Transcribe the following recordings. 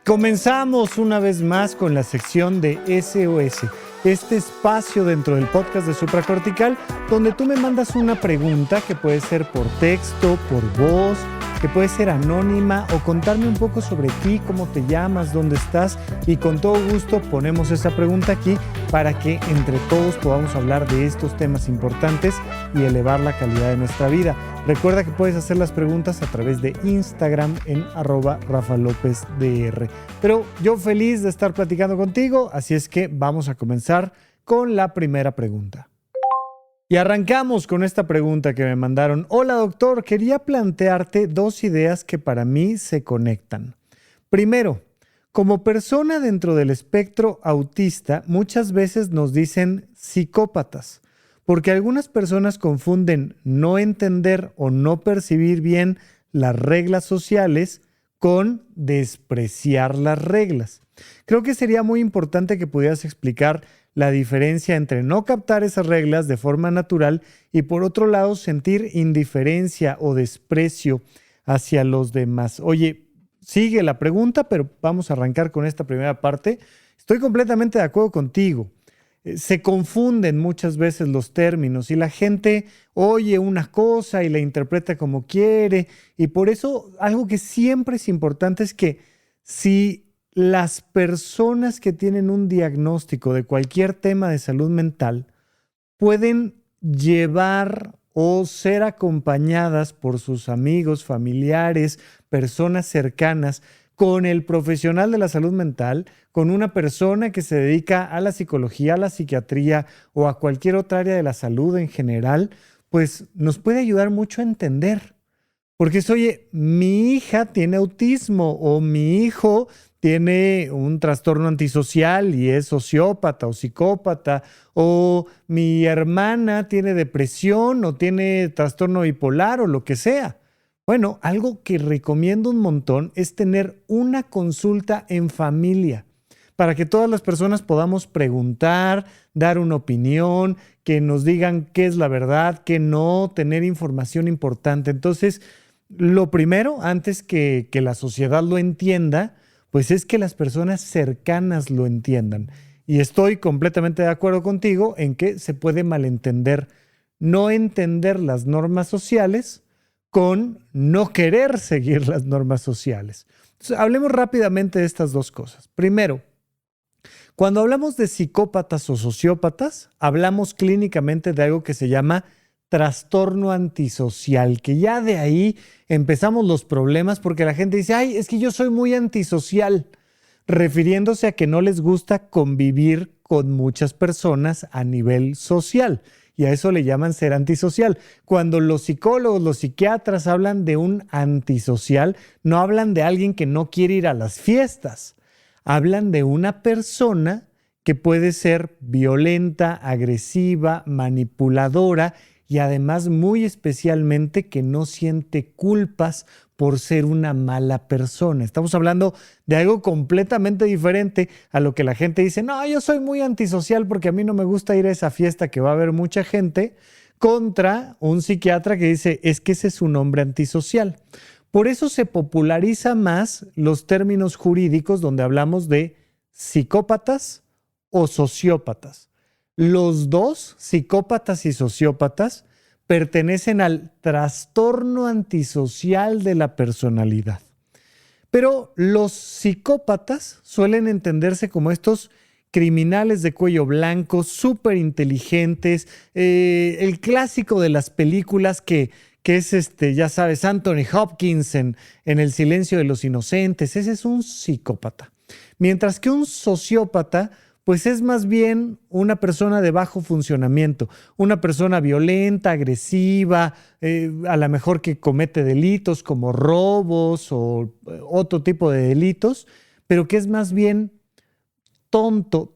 Comenzamos una vez más con la sección de SOS, este espacio dentro del podcast de Supracortical donde tú me mandas una pregunta que puede ser por texto, por voz, que puede ser anónima o contarme un poco sobre ti, cómo te llamas, dónde estás, y con todo gusto ponemos esa pregunta aquí para que entre todos podamos hablar de estos temas importantes y elevar la calidad de nuestra vida. Recuerda que puedes hacer las preguntas a través de Instagram en @RafaLópezDR. Pero yo feliz de estar platicando contigo, así es que vamos a comenzar con la primera pregunta. Y arrancamos con esta pregunta que me mandaron. Hola doctor, quería plantearte dos ideas que para mí se conectan. Primero, como persona dentro del espectro autista, muchas veces nos dicen psicópatas, porque algunas personas confunden no entender o no percibir bien las reglas sociales con despreciar las reglas. Creo que sería muy importante que pudieras explicar la diferencia entre no captar esas reglas de forma natural y por otro lado sentir indiferencia o desprecio hacia los demás. Oye, sigue la pregunta, pero vamos a arrancar con esta primera parte. Estoy completamente de acuerdo contigo. Se confunden muchas veces los términos y la gente oye una cosa y la interpreta como quiere, y por eso algo que siempre es importante es que si las personas que tienen un diagnóstico de cualquier tema de salud mental pueden llevar o ser acompañadas por sus amigos, familiares, personas cercanas con el profesional de la salud mental, con una persona que se dedica a la psicología, a la psiquiatría o a cualquier otra área de la salud en general, pues nos puede ayudar mucho a entender. Porque es, oye, mi hija tiene autismo o mi hijo tiene un trastorno antisocial y es sociópata o psicópata, o mi hermana tiene depresión o tiene trastorno bipolar o lo que sea. Bueno, algo que recomiendo un montón es tener una consulta en familia para que todas las personas podamos preguntar, dar una opinión, que nos digan qué es la verdad, qué no, tener información importante. Entonces, lo primero, antes que la sociedad lo entienda, pues es que las personas cercanas lo entiendan. Y estoy completamente de acuerdo contigo en que se puede malentender, no entender las normas sociales con no querer seguir las normas sociales. Entonces, hablemos rápidamente de estas dos cosas. Primero, cuando hablamos de psicópatas o sociópatas, hablamos clínicamente de algo que se llama trastorno antisocial, que ya de ahí empezamos los problemas porque la gente dice, ay, es que yo soy muy antisocial, refiriéndose a que no les gusta convivir con muchas personas a nivel social. Y a eso le llaman ser antisocial. Cuando los psicólogos, los psiquiatras hablan de un antisocial, no hablan de alguien que no quiere ir a las fiestas. Hablan de una persona que puede ser violenta, agresiva, manipuladora y además muy especialmente que no siente culpas por ser una mala persona. Estamos hablando de algo completamente diferente a lo que la gente dice, no, yo soy muy antisocial porque a mí no me gusta ir a esa fiesta que va a haber mucha gente, contra un psiquiatra que dice, es que ese es un hombre antisocial. Por eso se populariza más los términos jurídicos donde hablamos de psicópatas o sociópatas. Los dos, psicópatas y sociópatas, pertenecen al trastorno antisocial de la personalidad. Pero los psicópatas suelen entenderse como estos criminales de cuello blanco, súper inteligentes, el clásico de las películas que es, ya sabes, Anthony Hopkins en El silencio de los inocentes. Ese es un psicópata. Mientras que un sociópata pues es más bien una persona de bajo funcionamiento, una persona violenta, agresiva, a lo mejor que comete delitos como robos o otro tipo de delitos, pero que es más bien tonto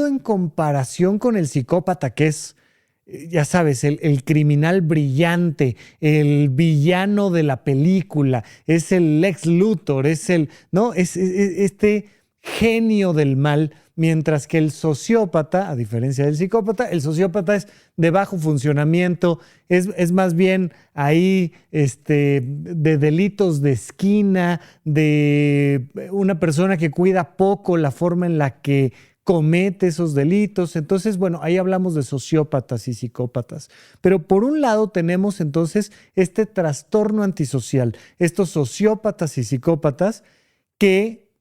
en comparación con el psicópata, que es, ya sabes, el criminal brillante, el villano de la película, es el Lex Luthor, es este genio del mal, mientras que el sociópata, a diferencia del psicópata, el sociópata es de bajo funcionamiento, es más bien ahí de delitos de esquina, de una persona que cuida poco la forma en la que comete esos delitos. Entonces, bueno, ahí hablamos de sociópatas y psicópatas. Pero por un lado tenemos entonces este trastorno antisocial, estos sociópatas y psicópatas que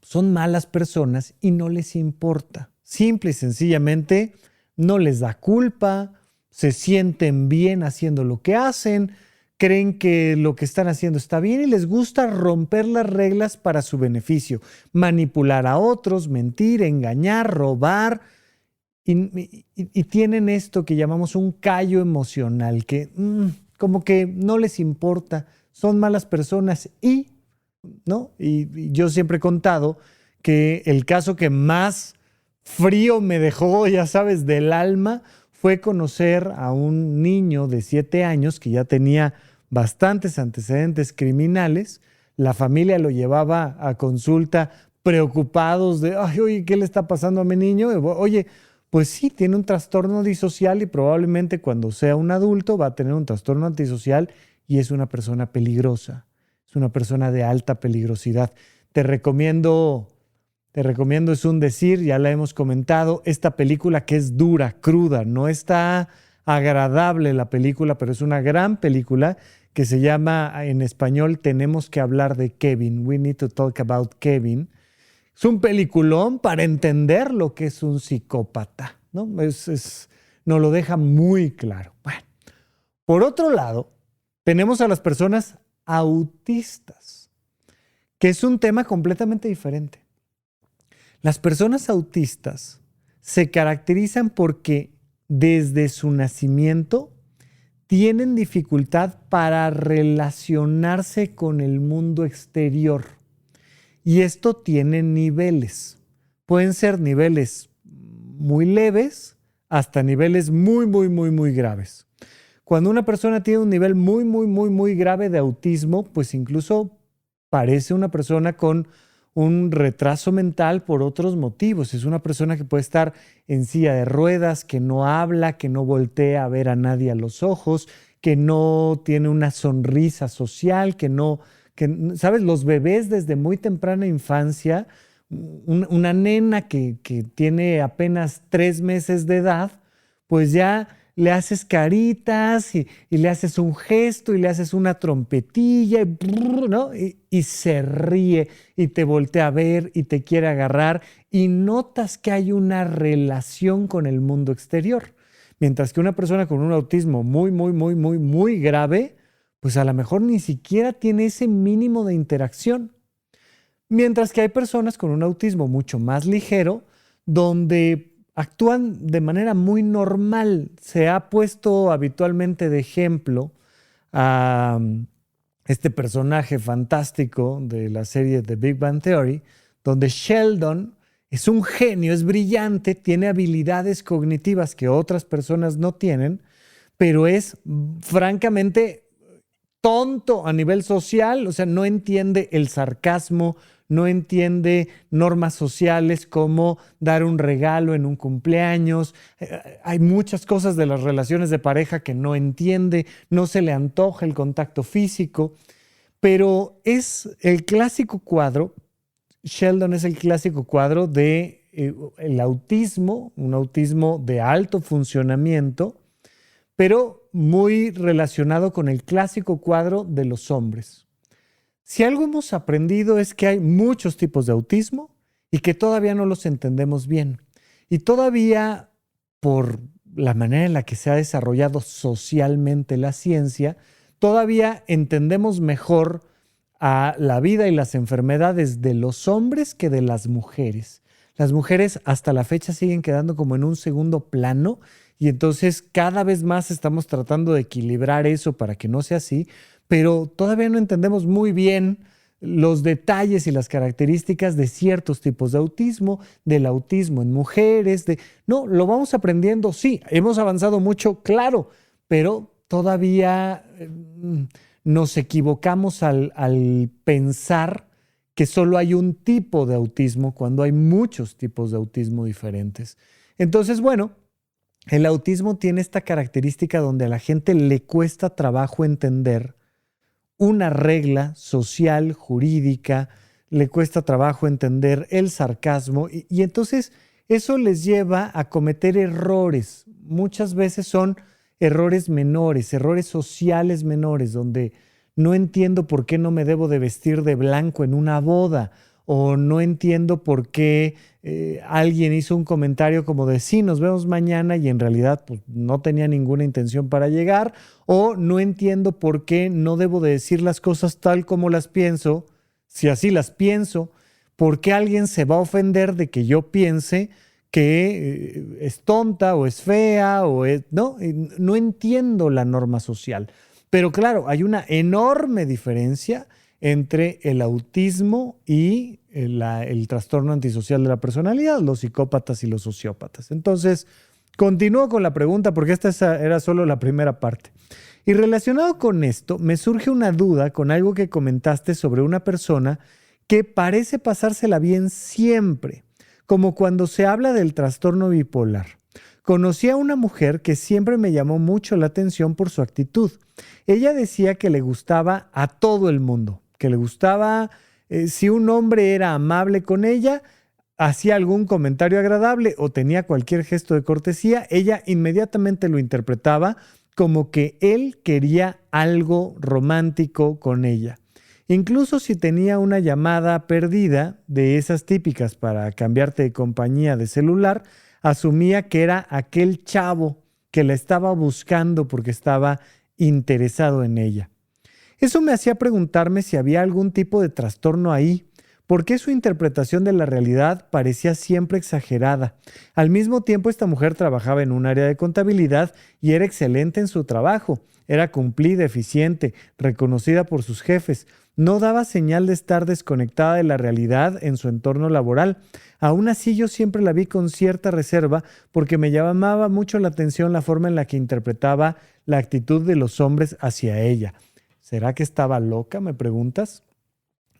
son malas personas y no les importa. Simple y sencillamente no les da culpa, se sienten bien haciendo lo que hacen, creen que lo que están haciendo está bien y les gusta romper las reglas para su beneficio, manipular a otros, mentir, engañar, robar. Y tienen esto que llamamos un callo emocional, que como que no les importa, son malas personas ¿no? Y yo siempre he contado que el caso que más frío me dejó, ya sabes, del alma, fue conocer a un niño de 7 años que ya tenía bastantes antecedentes criminales. La familia lo llevaba a consulta preocupados de, ay, oye, ¿qué le está pasando a mi niño? Oye, pues sí, tiene un trastorno disocial y probablemente cuando sea un adulto va a tener un trastorno antisocial y es una persona peligrosa, es una persona de alta peligrosidad. Te recomiendo, es un decir, ya la hemos comentado, esta película que es dura, cruda, no está agradable la película, pero es una gran película que se llama en español Tenemos que hablar de Kevin, We Need to Talk About Kevin. Es un peliculón para entender lo que es un psicópata, ¿no? Nos lo deja muy claro. Bueno, por otro lado, tenemos a las personas autistas, que es un tema completamente diferente. Las personas autistas se caracterizan porque desde su nacimiento tienen dificultad para relacionarse con el mundo exterior. Y esto tiene niveles. Pueden ser niveles muy leves hasta niveles muy, muy, muy, muy graves. Cuando una persona tiene un nivel muy, muy, muy, muy grave de autismo, pues incluso parece una persona con un retraso mental por otros motivos. Es una persona que puede estar en silla de ruedas, que no habla, que no voltea a ver a nadie a los ojos, que no tiene una sonrisa social, ¿sabes? Los bebés desde muy temprana infancia, una nena que tiene apenas 3 meses de edad, pues ya le haces caritas y le haces un gesto y le haces una trompetilla, ¿no? Y se ríe y te voltea a ver y te quiere agarrar y notas que hay una relación con el mundo exterior. Mientras que una persona con un autismo muy, muy, muy, muy, muy grave, pues a lo mejor ni siquiera tiene ese mínimo de interacción. Mientras que hay personas con un autismo mucho más ligero, donde actúan de manera muy normal. Se ha puesto habitualmente de ejemplo a este personaje fantástico de la serie The Big Bang Theory, donde Sheldon es un genio, es brillante, tiene habilidades cognitivas que otras personas no tienen, pero es francamente tonto a nivel social, o sea, no entiende el sarcasmo, no entiende normas sociales como dar un regalo en un cumpleaños. Hay muchas cosas de las relaciones de pareja que no entiende, no se le antoja el contacto físico, pero es el clásico cuadro, Sheldon es el clásico cuadro de el autismo, un autismo de alto funcionamiento, pero muy relacionado con el clásico cuadro de los hombres. Si algo hemos aprendido es que hay muchos tipos de autismo y que todavía no los entendemos bien. Y todavía, por la manera en la que se ha desarrollado socialmente la ciencia, todavía entendemos mejor a la vida y las enfermedades de los hombres que de las mujeres. Las mujeres hasta la fecha siguen quedando como en un segundo plano y entonces cada vez más estamos tratando de equilibrar eso para que no sea así, pero todavía no entendemos muy bien los detalles y las características de ciertos tipos de autismo, del autismo en mujeres. No, lo vamos aprendiendo, sí, hemos avanzado mucho, claro, pero todavía nos equivocamos al pensar que solo hay un tipo de autismo cuando hay muchos tipos de autismo diferentes. Entonces, bueno, el autismo tiene esta característica donde a la gente le cuesta trabajo entender una regla social, jurídica, le cuesta trabajo entender el sarcasmo y entonces eso les lleva a cometer errores. Muchas veces son errores menores, errores sociales menores, donde no entiendo por qué no me debo de vestir de blanco en una boda, o no entiendo por qué alguien hizo un comentario como de sí, nos vemos mañana y en realidad pues, no tenía ninguna intención para llegar, o no entiendo por qué no debo de decir las cosas tal como las pienso, si así las pienso, por qué alguien se va a ofender de que yo piense que es tonta o es fea o es, ¿no? No entiendo la norma social. Pero claro, hay una enorme diferencia entre el autismo y el trastorno antisocial de la personalidad, los psicópatas y los sociópatas. Entonces, continúo con la pregunta porque esta era solo la primera parte. Y relacionado con esto, me surge una duda con algo que comentaste sobre una persona que parece pasársela bien siempre, como cuando se habla del trastorno bipolar. Conocí a una mujer que siempre me llamó mucho la atención por su actitud. Ella decía que le gustaba a todo el mundo, que le gustaba, si un hombre era amable con ella, hacía algún comentario agradable o tenía cualquier gesto de cortesía, ella inmediatamente lo interpretaba como que él quería algo romántico con ella. Incluso si tenía una llamada perdida de esas típicas para cambiarte de compañía de celular, asumía que era aquel chavo que la estaba buscando porque estaba interesado en ella. Eso me hacía preguntarme si había algún tipo de trastorno ahí, porque su interpretación de la realidad parecía siempre exagerada. Al mismo tiempo, esta mujer trabajaba en un área de contabilidad y era excelente en su trabajo. Era cumplida, eficiente, reconocida por sus jefes. No daba señal de estar desconectada de la realidad en su entorno laboral. Aún así, yo siempre la vi con cierta reserva porque me llamaba mucho la atención la forma en la que interpretaba la actitud de los hombres hacia ella. ¿Será que estaba loca, me preguntas?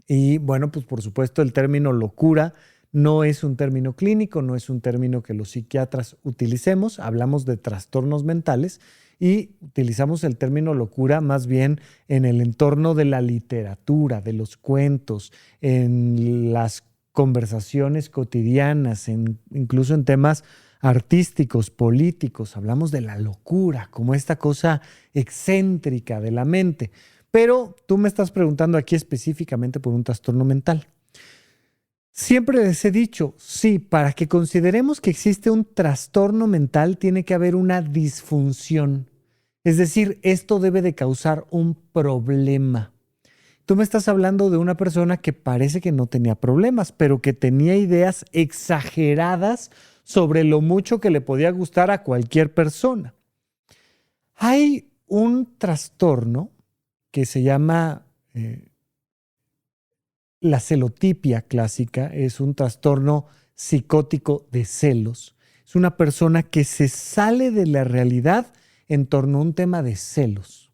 Y bueno, pues por supuesto el término locura no es un término clínico, no es un término que los psiquiatras utilicemos, hablamos de trastornos mentales y utilizamos el término locura más bien en el entorno de la literatura, de los cuentos, en las conversaciones cotidianas, incluso en temas artísticos, políticos. Hablamos de la locura como esta cosa excéntrica de la mente. Pero tú me estás preguntando aquí específicamente por un trastorno mental. Siempre les he dicho, sí, para que consideremos que existe un trastorno mental tiene que haber una disfunción. Es decir, esto debe de causar un problema. Tú me estás hablando de una persona que parece que no tenía problemas, pero que tenía ideas exageradas sobre lo mucho que le podía gustar a cualquier persona. Hay un trastorno que se llama la celotipia clásica, es un trastorno psicótico de celos. Es una persona que se sale de la realidad en torno a un tema de celos.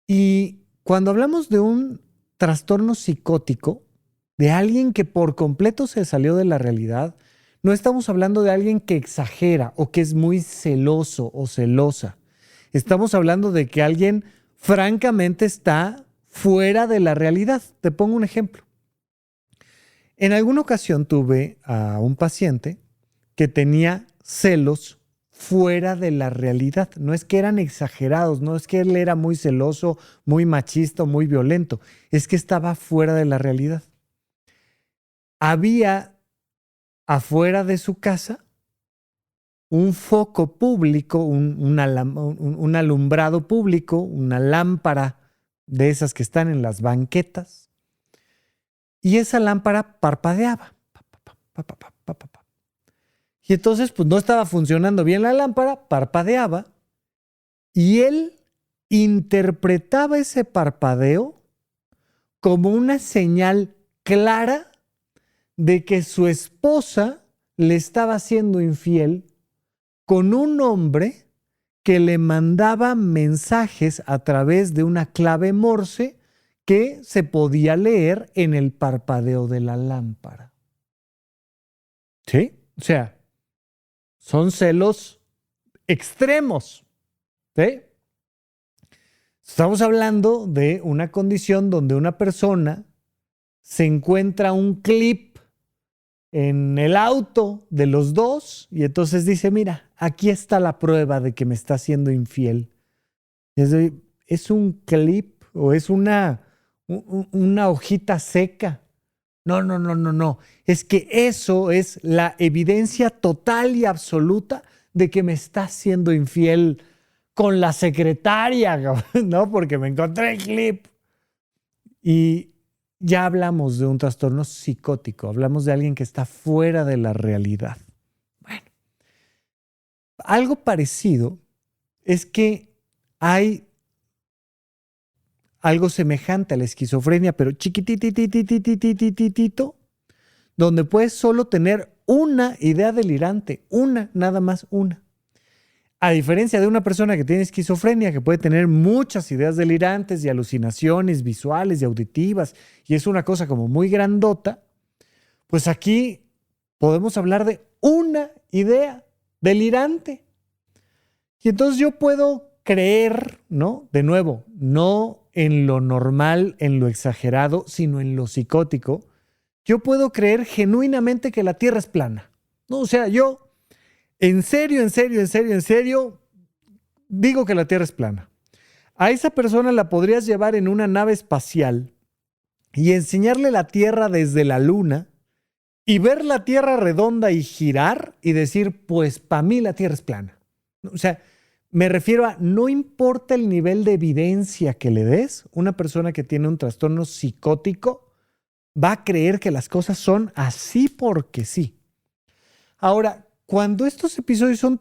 Y cuando hablamos de un trastorno psicótico, de alguien que por completo se salió de la realidad, no estamos hablando de alguien que exagera o que es muy celoso o celosa. Estamos hablando de que alguien francamente está fuera de la realidad. Te pongo un ejemplo. En alguna ocasión tuve a un paciente que tenía celos fuera de la realidad. No es que eran exagerados, no es que él era muy celoso, muy machista o muy violento, es que estaba fuera de la realidad. Había afuera de su casa un foco público, un alumbrado público, una lámpara de esas que están en las banquetas, y esa lámpara parpadeaba. Y entonces pues no estaba funcionando bien la lámpara, parpadeaba, y él interpretaba ese parpadeo como una señal clara de que su esposa le estaba siendo infiel con un hombre que le mandaba mensajes a través de una clave Morse que se podía leer en el parpadeo de la lámpara. ¿Sí? O sea, son celos extremos. ¿Sí? Estamos hablando de una condición donde una persona se encuentra un clip en el auto de los dos y entonces dice, mira, aquí está la prueba de que me está siendo infiel. ¿Es un clip o es una hojita seca? No. Es que eso es la evidencia total y absoluta de que me está siendo infiel con la secretaria, ¿no? Porque me encontré el clip. Y ya hablamos de un trastorno psicótico, hablamos de alguien que está fuera de la realidad. Bueno, algo parecido es que hay algo semejante a la esquizofrenia, pero chiquititititititititito, donde puedes solo tener una idea delirante, una, nada más una. A diferencia de una persona que tiene esquizofrenia, que puede tener muchas ideas delirantes y alucinaciones visuales y auditivas, y es una cosa como muy grandota, pues aquí podemos hablar de una idea delirante. Y entonces yo puedo creer, ¿no? De nuevo, no en lo normal, en lo exagerado, sino en lo psicótico. Yo puedo creer genuinamente que la Tierra es plana, ¿no? O sea, yo en serio, digo que la Tierra es plana. A esa persona la podrías llevar en una nave espacial y enseñarle la Tierra desde la Luna y ver la Tierra redonda y girar y decir, pues para mí la Tierra es plana. O sea, me refiero a, no importa el nivel de evidencia que le des, una persona que tiene un trastorno psicótico va a creer que las cosas son así porque sí. Ahora, cuando estos episodios son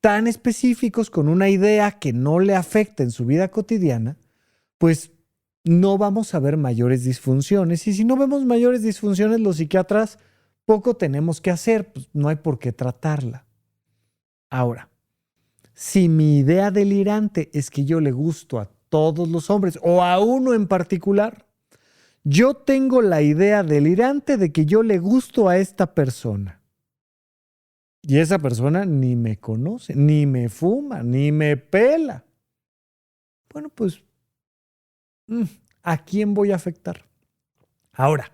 tan específicos con una idea que no le afecta en su vida cotidiana, pues no vamos a ver mayores disfunciones. Y si no vemos mayores disfunciones, los psiquiatras poco tenemos que hacer, pues no hay por qué tratarla. Ahora, si mi idea delirante es que yo le gusto a todos los hombres o a uno en particular, yo tengo la idea delirante de que yo le gusto a esta persona. Y esa persona ni me conoce, ni me fuma, ni me pela. Bueno, pues, ¿a quién voy a afectar? Ahora,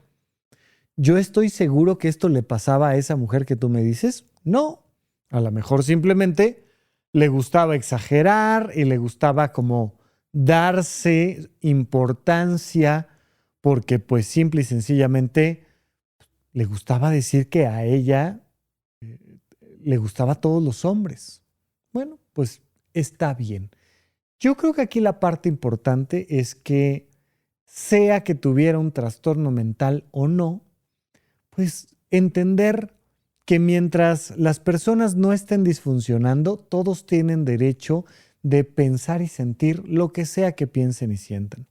¿yo estoy seguro que esto le pasaba a esa mujer que tú me dices? No. A lo mejor simplemente le gustaba exagerar y le gustaba como darse importancia porque pues simple y sencillamente le gustaba decir que a ella le gustaba a todos los hombres. Bueno, pues está bien. Yo creo que aquí la parte importante es que sea que tuviera un trastorno mental o no, pues entender que mientras las personas no estén disfuncionando, todos tienen derecho de pensar y sentir lo que sea que piensen y sientan.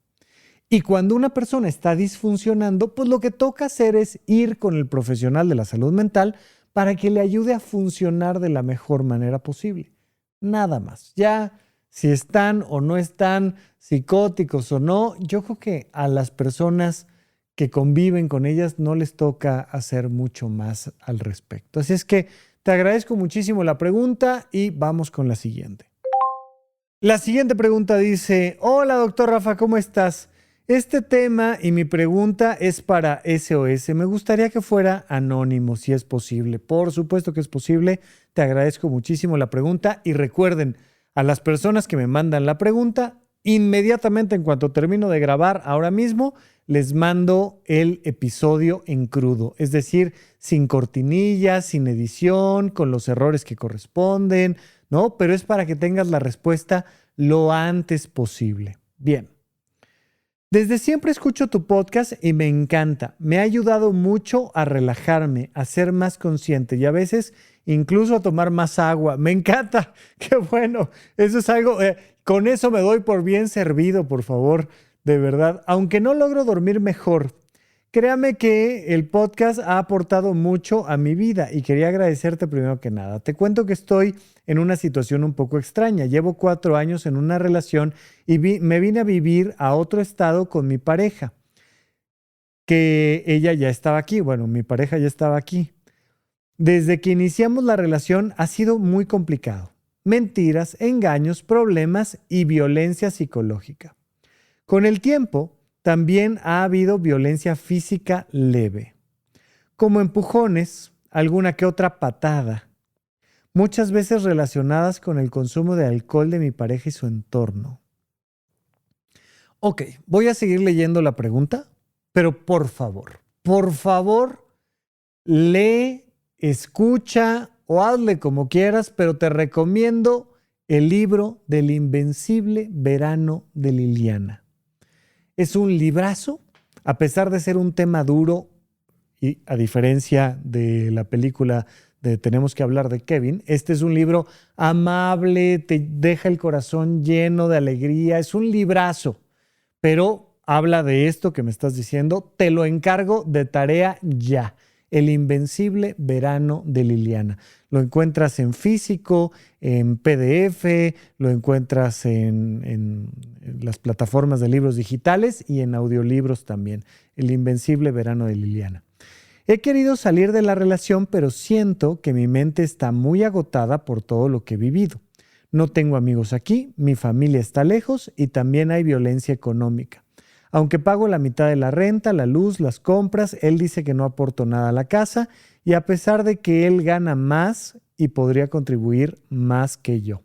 Y cuando una persona está disfuncionando, pues lo que toca hacer es ir con el profesional de la salud mental para que le ayude a funcionar de la mejor manera posible. Nada más. Ya si están o no están psicóticos o no, yo creo que a las personas que conviven con ellas no les toca hacer mucho más al respecto. Así es que te agradezco muchísimo la pregunta y vamos con la siguiente. La siguiente pregunta dice, hola doctor Rafa, ¿cómo estás? Este tema y mi pregunta es para SOS. Me gustaría que fuera anónimo, si es posible. Por supuesto que es posible. Te agradezco muchísimo la pregunta y recuerden, a las personas que me mandan la pregunta, inmediatamente en cuanto termino de grabar ahora mismo, les mando el episodio en crudo. Es decir, sin cortinillas, sin edición, con los errores que corresponden, ¿no? Pero es para que tengas la respuesta lo antes posible. Bien. Desde siempre escucho tu podcast y me encanta. Me ha ayudado mucho a relajarme, a ser más consciente y a veces incluso a tomar más agua. Me encanta. Qué bueno. Eso es algo, con eso me doy por bien servido, por favor. De verdad. Aunque no logro dormir mejor, Créame que el podcast ha aportado mucho a mi vida y quería agradecerte primero que nada. Te cuento que estoy en una situación un poco extraña. Llevo 4 años en una relación y me vine a vivir a otro estado con mi pareja, que ella ya estaba aquí. Bueno, mi pareja ya estaba aquí. Desde que iniciamos la relación ha sido muy complicado. Mentiras, engaños, problemas y violencia psicológica. Con el tiempo, también ha habido violencia física leve, como empujones, alguna que otra patada, muchas veces relacionadas con el consumo de alcohol de mi pareja y su entorno. Ok, voy a seguir leyendo la pregunta, pero por favor, lee, escucha o hazle como quieras, pero te recomiendo el libro del Invencible Verano de Liliana. Es un librazo, a pesar de ser un tema duro, y a diferencia de la película de Tenemos que hablar de Kevin, este es un libro amable, te deja el corazón lleno de alegría, es un librazo, pero habla de esto que me estás diciendo, te lo encargo de tarea ya. El Invencible Verano de Liliana. Lo encuentras en físico, en PDF, lo encuentras en las plataformas de libros digitales y en audiolibros también. El Invencible Verano de Liliana. He querido salir de la relación, pero siento que mi mente está muy agotada por todo lo que he vivido. No tengo amigos aquí, mi familia está lejos y también hay violencia económica. Aunque pago la mitad de la renta, la luz, las compras, él dice que no aporto nada a la casa y a pesar de que él gana más y podría contribuir más que yo.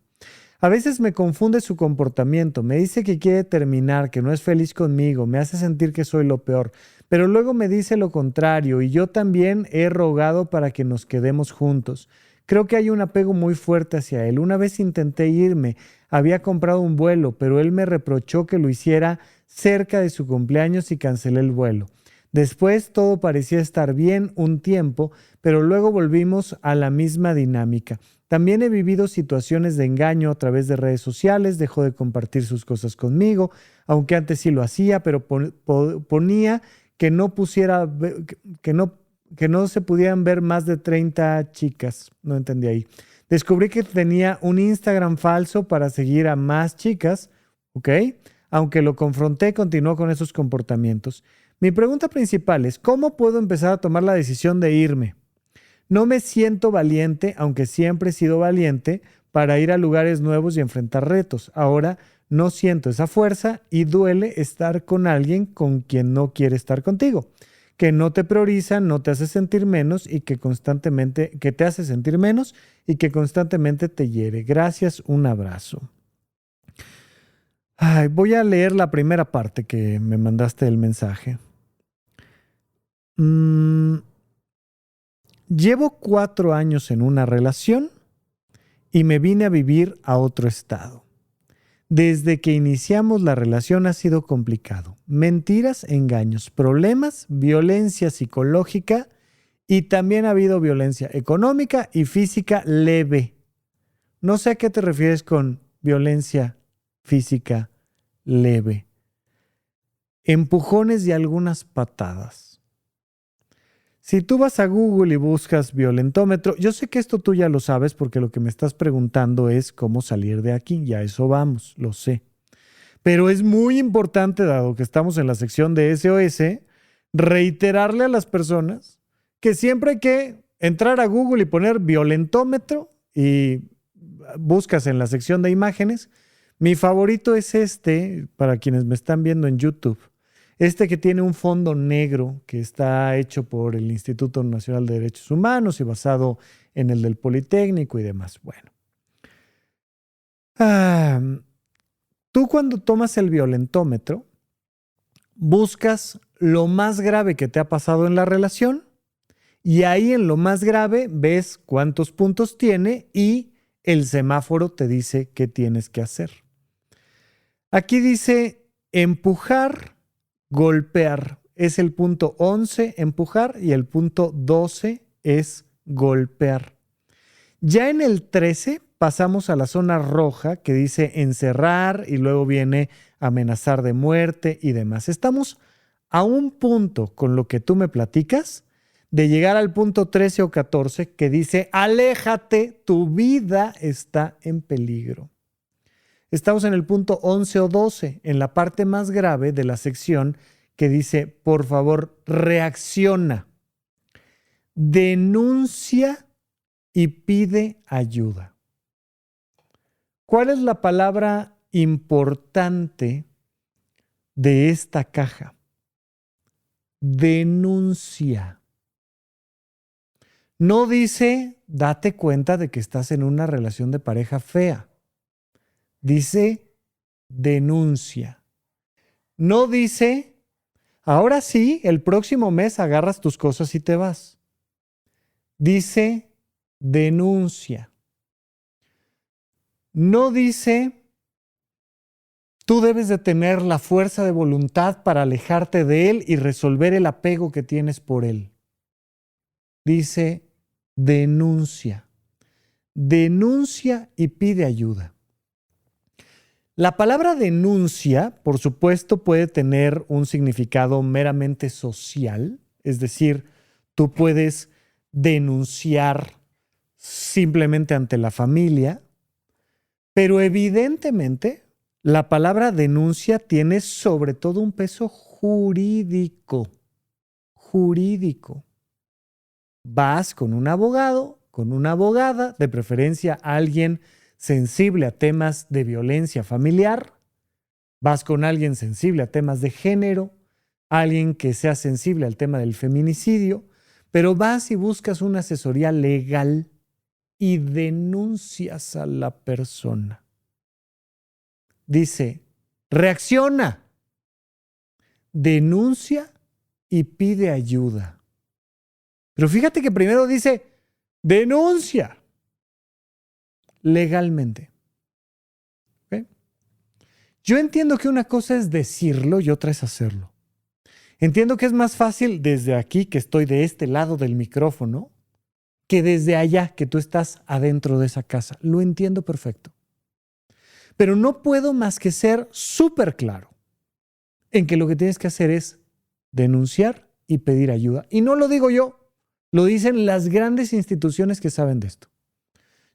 A veces me confunde su comportamiento, me dice que quiere terminar, que no es feliz conmigo, me hace sentir que soy lo peor, pero luego me dice lo contrario y yo también he rogado para que nos quedemos juntos. Creo que hay un apego muy fuerte hacia él. Una vez intenté irme, había comprado un vuelo, pero él me reprochó que lo hiciera cerca de su cumpleaños y cancelé el vuelo. Después todo parecía estar bien un tiempo, pero luego volvimos a la misma dinámica. También he vivido situaciones de engaño a través de redes sociales, dejó de compartir sus cosas conmigo, aunque antes sí lo hacía, pero ponía que no se pudieran ver más de 30 chicas. No entendí ahí. Descubrí que tenía un Instagram falso para seguir a más chicas, ¿ok? Aunque lo confronté, continuó con esos comportamientos. Mi pregunta principal es, ¿cómo puedo empezar a tomar la decisión de irme? No me siento valiente, aunque siempre he sido valiente, para ir a lugares nuevos y enfrentar retos. Ahora no siento esa fuerza y duele estar con alguien con quien no quiere estar contigo, que no te prioriza, no te hace sentir menos y que te hace sentir menos y que constantemente te hiere. Gracias, un abrazo. Voy a leer la primera parte que me mandaste del mensaje. Llevo 4 años en una relación y me vine a vivir a otro estado. Desde que iniciamos la relación ha sido complicado. Mentiras, engaños, problemas, violencia psicológica y también ha habido violencia económica y física leve. No sé a qué te refieres con violencia física leve. Empujones y algunas patadas. Si tú vas a Google y buscas violentómetro, yo sé que esto tú ya lo sabes porque lo que me estás preguntando es cómo salir de aquí. Ya eso vamos, lo sé. Pero es muy importante, dado que estamos en la sección de SOS, reiterarle a las personas que siempre hay que entrar a Google y poner violentómetro y buscas en la sección de imágenes. Mi favorito es este, para quienes me están viendo en YouTube. Este que tiene un fondo negro que está hecho por el Instituto Nacional de Derechos Humanos y basado en el del Politécnico y demás. Bueno. Tú cuando tomas el violentómetro, buscas lo más grave que te ha pasado en la relación y ahí en lo más grave ves cuántos puntos tiene y el semáforo te dice qué tienes que hacer. Aquí dice empujar, golpear. Es el punto 11, empujar, y el punto 12 es golpear. Ya en el 13 pasamos a la zona roja que dice encerrar y luego viene amenazar de muerte y demás. Estamos a un punto con lo que tú me platicas, de llegar al punto 13 o 14 que dice, aléjate, tu vida está en peligro. Estamos en el punto 11 o 12, en la parte más grave de la sección que dice, por favor, reacciona, denuncia y pide ayuda. ¿Cuál es la palabra importante de esta caja? Denuncia. No dice, date cuenta de que estás en una relación de pareja fea. Dice, denuncia. No dice, ahora sí, el próximo mes agarras tus cosas y te vas. Dice, denuncia. No dice, tú debes de tener la fuerza de voluntad para alejarte de él y resolver el apego que tienes por él. Dice, denuncia. Denuncia y pide ayuda. La palabra denuncia, por supuesto, puede tener un significado meramente social, es decir, tú puedes denunciar simplemente ante la familia, pero evidentemente la palabra denuncia tiene sobre todo un peso jurídico. Jurídico. Vas con un abogado, con una abogada, de preferencia alguien sensible a temas de violencia familiar, vas con alguien sensible a temas de género, alguien que sea sensible al tema del feminicidio, pero vas y buscas una asesoría legal y denuncias a la persona. Dice, reacciona, denuncia y pide ayuda. Pero fíjate que primero dice, denuncia. Legalmente. ¿Okay? Yo entiendo que una cosa es decirlo y otra es hacerlo. Entiendo que es más fácil desde aquí, que estoy de este lado del micrófono, que desde allá, que tú estás adentro de esa casa. Lo entiendo perfecto. Pero no puedo más que ser súper claro en que lo que tienes que hacer es denunciar y pedir ayuda. Y no lo digo yo, lo dicen las grandes instituciones que saben de esto.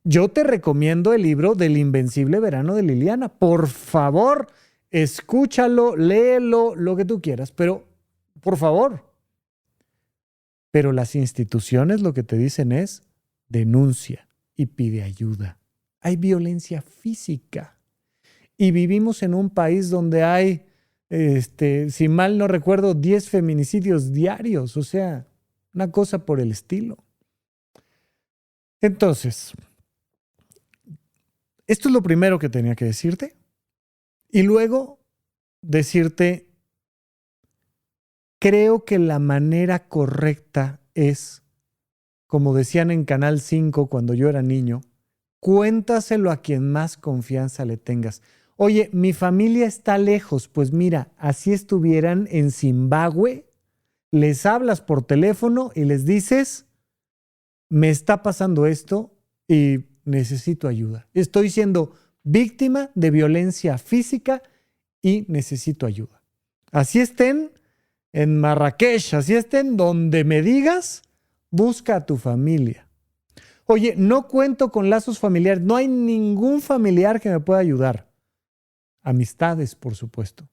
Yo te recomiendo el libro del Invencible Verano de Liliana. Por favor, escúchalo, léelo, lo que tú quieras, pero por favor. Pero las instituciones lo que te dicen es denuncia y pide ayuda. Hay violencia física y vivimos en un país donde hay, si mal no recuerdo, 10 feminicidios diarios, o sea, una cosa por el estilo. Entonces, esto es lo primero que tenía que decirte. Y luego decirte, creo que la manera correcta es, como decían en Canal 5 cuando yo era niño, cuéntaselo a quien más confianza le tengas. Oye, mi familia está lejos. Pues mira, así estuvieran en Zimbabue, les hablas por teléfono y les dices, me está pasando esto y necesito ayuda. Estoy siendo víctima de violencia física y necesito ayuda. Así estén en Marrakech, así estén donde me digas, busca a tu familia. Oye, no cuento con lazos familiares, no hay ningún familiar que me pueda ayudar. Amistades, por supuesto.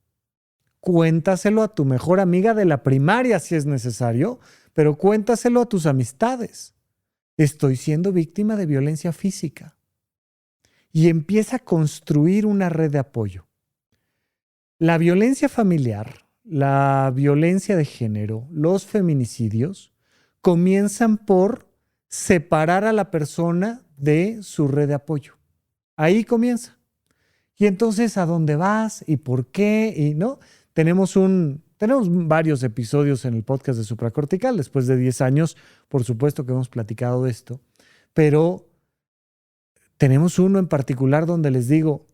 Cuéntaselo a tu mejor amiga de la primaria si es necesario, pero cuéntaselo a tus amistades. Estoy siendo víctima de violencia física. Y empieza a construir una red de apoyo. La violencia familiar, la violencia de género, los feminicidios, comienzan por separar a la persona de su red de apoyo. Ahí comienza. Y entonces, ¿a dónde vas? ¿Y por qué? Y no, tenemos varios episodios en el podcast de Supracortical. Después de 10 años, por supuesto que hemos platicado de esto. Pero tenemos uno en particular donde les digo,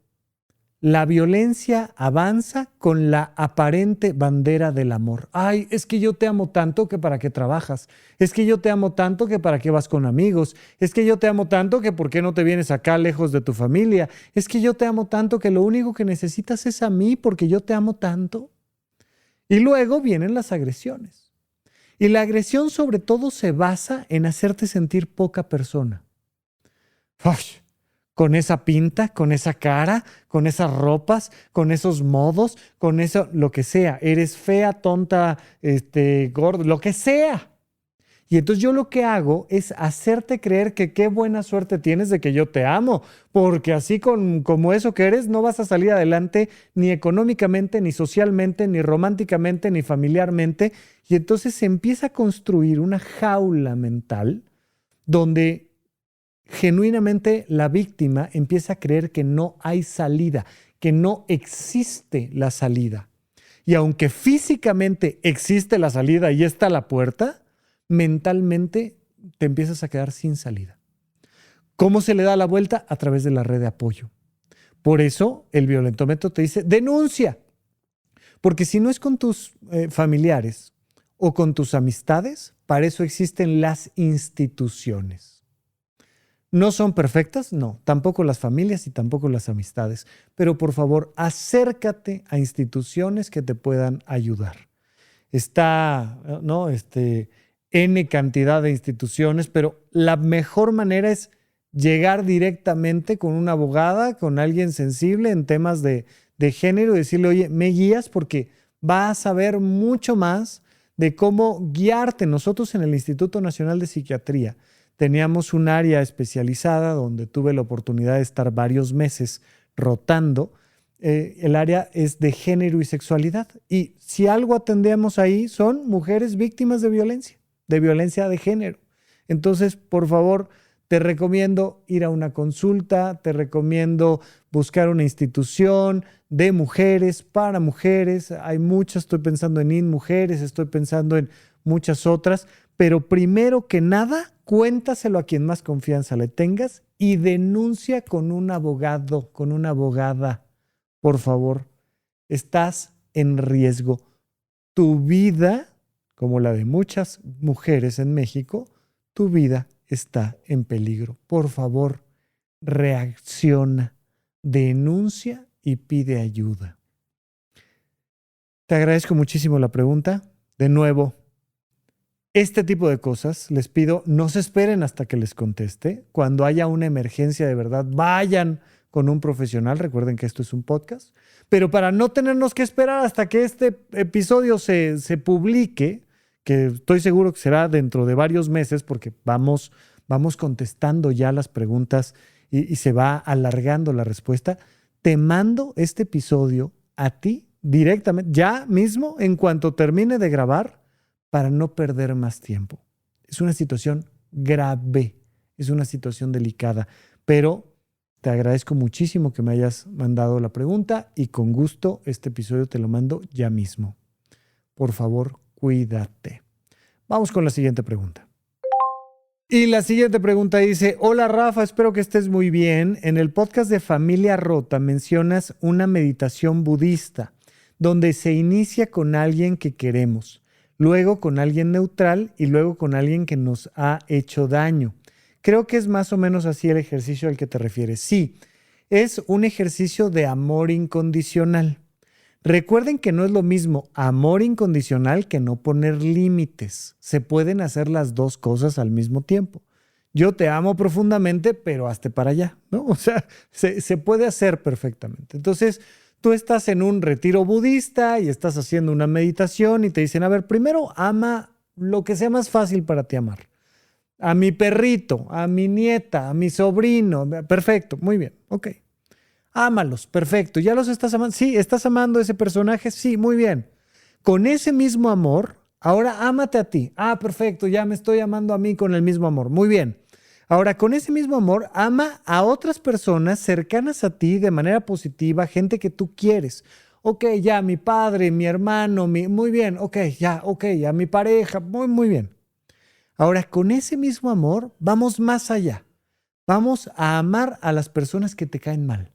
la violencia avanza con la aparente bandera del amor. Ay, es que yo te amo tanto que para qué trabajas. Es que yo te amo tanto que para qué vas con amigos. Es que yo te amo tanto que por qué no te vienes acá lejos de tu familia. Es que yo te amo tanto que lo único que necesitas es a mí porque yo te amo tanto. Y luego vienen las agresiones. Y la agresión sobre todo se basa en hacerte sentir poca persona. ¡Ay! Con esa pinta, con esa cara, con esas ropas, con esos modos, con eso, lo que sea. Eres fea, tonta, gordo, lo que sea. Y entonces yo lo que hago es hacerte creer que qué buena suerte tienes de que yo te amo, porque así como eso que eres, no vas a salir adelante ni económicamente, ni socialmente, ni románticamente, ni familiarmente. Y entonces se empieza a construir una jaula mental donde genuinamente la víctima empieza a creer que no hay salida, que no existe la salida. Y aunque físicamente existe la salida y está la puerta, mentalmente te empiezas a quedar sin salida. ¿Cómo se le da la vuelta? A través de la red de apoyo. Por eso el violentómetro te dice, denuncia. Porque si no es con tus familiares o con tus amistades, para eso existen las instituciones. ¿No son perfectas? No, tampoco las familias y tampoco las amistades. Pero por favor, acércate a instituciones que te puedan ayudar. Está, ¿no? N cantidad de instituciones, pero la mejor manera es llegar directamente con una abogada, con alguien sensible en temas de género y decirle, oye, me guías porque vas a saber mucho más de cómo guiarte. Nosotros en el Instituto Nacional de Psiquiatría teníamos un área especializada donde tuve la oportunidad de estar varios meses rotando. El área es de género y sexualidad. Y si algo atendemos ahí son mujeres víctimas de violencia de género. Entonces, por favor, te recomiendo ir a una consulta, te recomiendo buscar una institución de mujeres, para mujeres. Hay muchas, estoy pensando en InMujeres, estoy pensando en muchas otras, pero primero que nada, cuéntaselo a quien más confianza le tengas y denuncia con un abogado, con una abogada. Por favor, estás en riesgo. Tu vida, como la de muchas mujeres en México, tu vida está en peligro. Por favor, reacciona, denuncia y pide ayuda. Te agradezco muchísimo la pregunta. De nuevo, este tipo de cosas les pido, no se esperen hasta que les conteste. Cuando haya una emergencia de verdad, vayan con un profesional. Recuerden que esto es un podcast. Pero para no tenernos que esperar hasta que este episodio se publique, que estoy seguro que será dentro de varios meses, porque vamos contestando ya las preguntas y se va alargando la respuesta, te mando este episodio a ti directamente, ya mismo, en cuanto termine de grabar, para no perder más tiempo. Es una situación grave, es una situación delicada, pero te agradezco muchísimo que me hayas mandado la pregunta y con gusto este episodio te lo mando ya mismo. Por favor, cuídate. Vamos con la siguiente pregunta. Y la siguiente pregunta dice, hola Rafa, espero que estés muy bien. En el podcast de Familia Rota mencionas una meditación budista donde se inicia con alguien que queremos, luego con alguien neutral y luego con alguien que nos ha hecho daño. Creo que es más o menos así el ejercicio al que te refieres. Sí, es un ejercicio de amor incondicional. Recuerden que no es lo mismo amor incondicional que no poner límites. Se pueden hacer las dos cosas al mismo tiempo. Yo te amo profundamente, pero hazte para allá, ¿no? O sea, se puede hacer perfectamente. Entonces, tú estás en un retiro budista y estás haciendo una meditación y te dicen, a ver, primero ama lo que sea más fácil para ti amar. A mi perrito, a mi nieta, a mi sobrino. Perfecto, muy bien, ok. Ámalos, perfecto. ¿Ya los estás amando? Sí, ¿estás amando a ese personaje? Sí, muy bien. Con ese mismo amor, ahora ámate a ti. Ah, perfecto, ya me estoy amando a mí con el mismo amor. Muy bien. Ahora, con ese mismo amor, ama a otras personas cercanas a ti de manera positiva, gente que tú quieres. Ok, ya, mi padre, mi hermano, muy bien, ok, ya, mi pareja, muy bien. Ahora, con ese mismo amor, vamos más allá. Vamos a amar a las personas que te caen mal.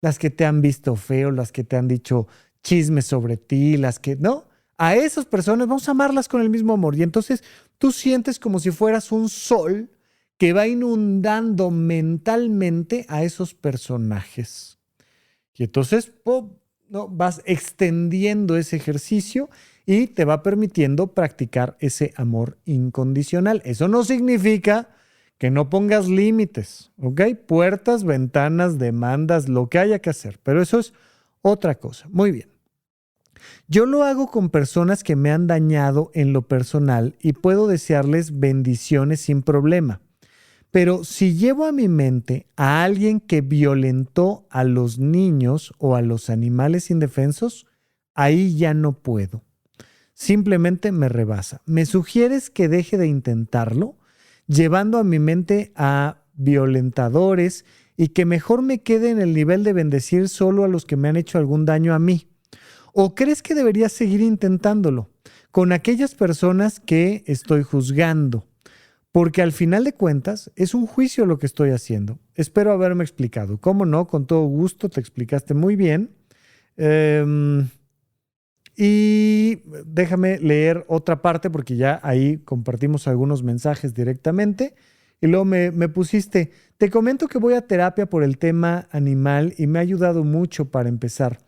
Las que te han visto feo, las que te han dicho chismes sobre ti, las que, ¿no? A esas personas vamos a amarlas con el mismo amor. Y entonces tú sientes como si fueras un sol que va inundando mentalmente a esos personajes. Y entonces ¿no? Vas extendiendo ese ejercicio y te va permitiendo practicar ese amor incondicional. Eso no significa que no pongas límites, ¿ok? Puertas, ventanas, demandas, lo que haya que hacer, pero eso es otra cosa. Muy bien. Yo lo hago con personas que me han dañado en lo personal y puedo desearles bendiciones sin problema. Pero si llevo a mi mente a alguien que violentó a los niños o a los animales indefensos, ahí ya no puedo. Simplemente me rebasa. ¿Me sugieres que deje de intentarlo, llevando a mi mente a violentadores y que mejor me quede en el nivel de bendecir solo a los que me han hecho algún daño a mí? ¿O crees que debería seguir intentándolo con aquellas personas que estoy juzgando? Porque al final de cuentas es un juicio lo que estoy haciendo. Espero haberme explicado. ¿Cómo no? Con todo gusto, te explicaste muy bien. Y déjame leer otra parte porque ya ahí compartimos algunos mensajes directamente. Y luego me pusiste, te comento que voy a terapia por el tema animal y me ha ayudado mucho para empezar.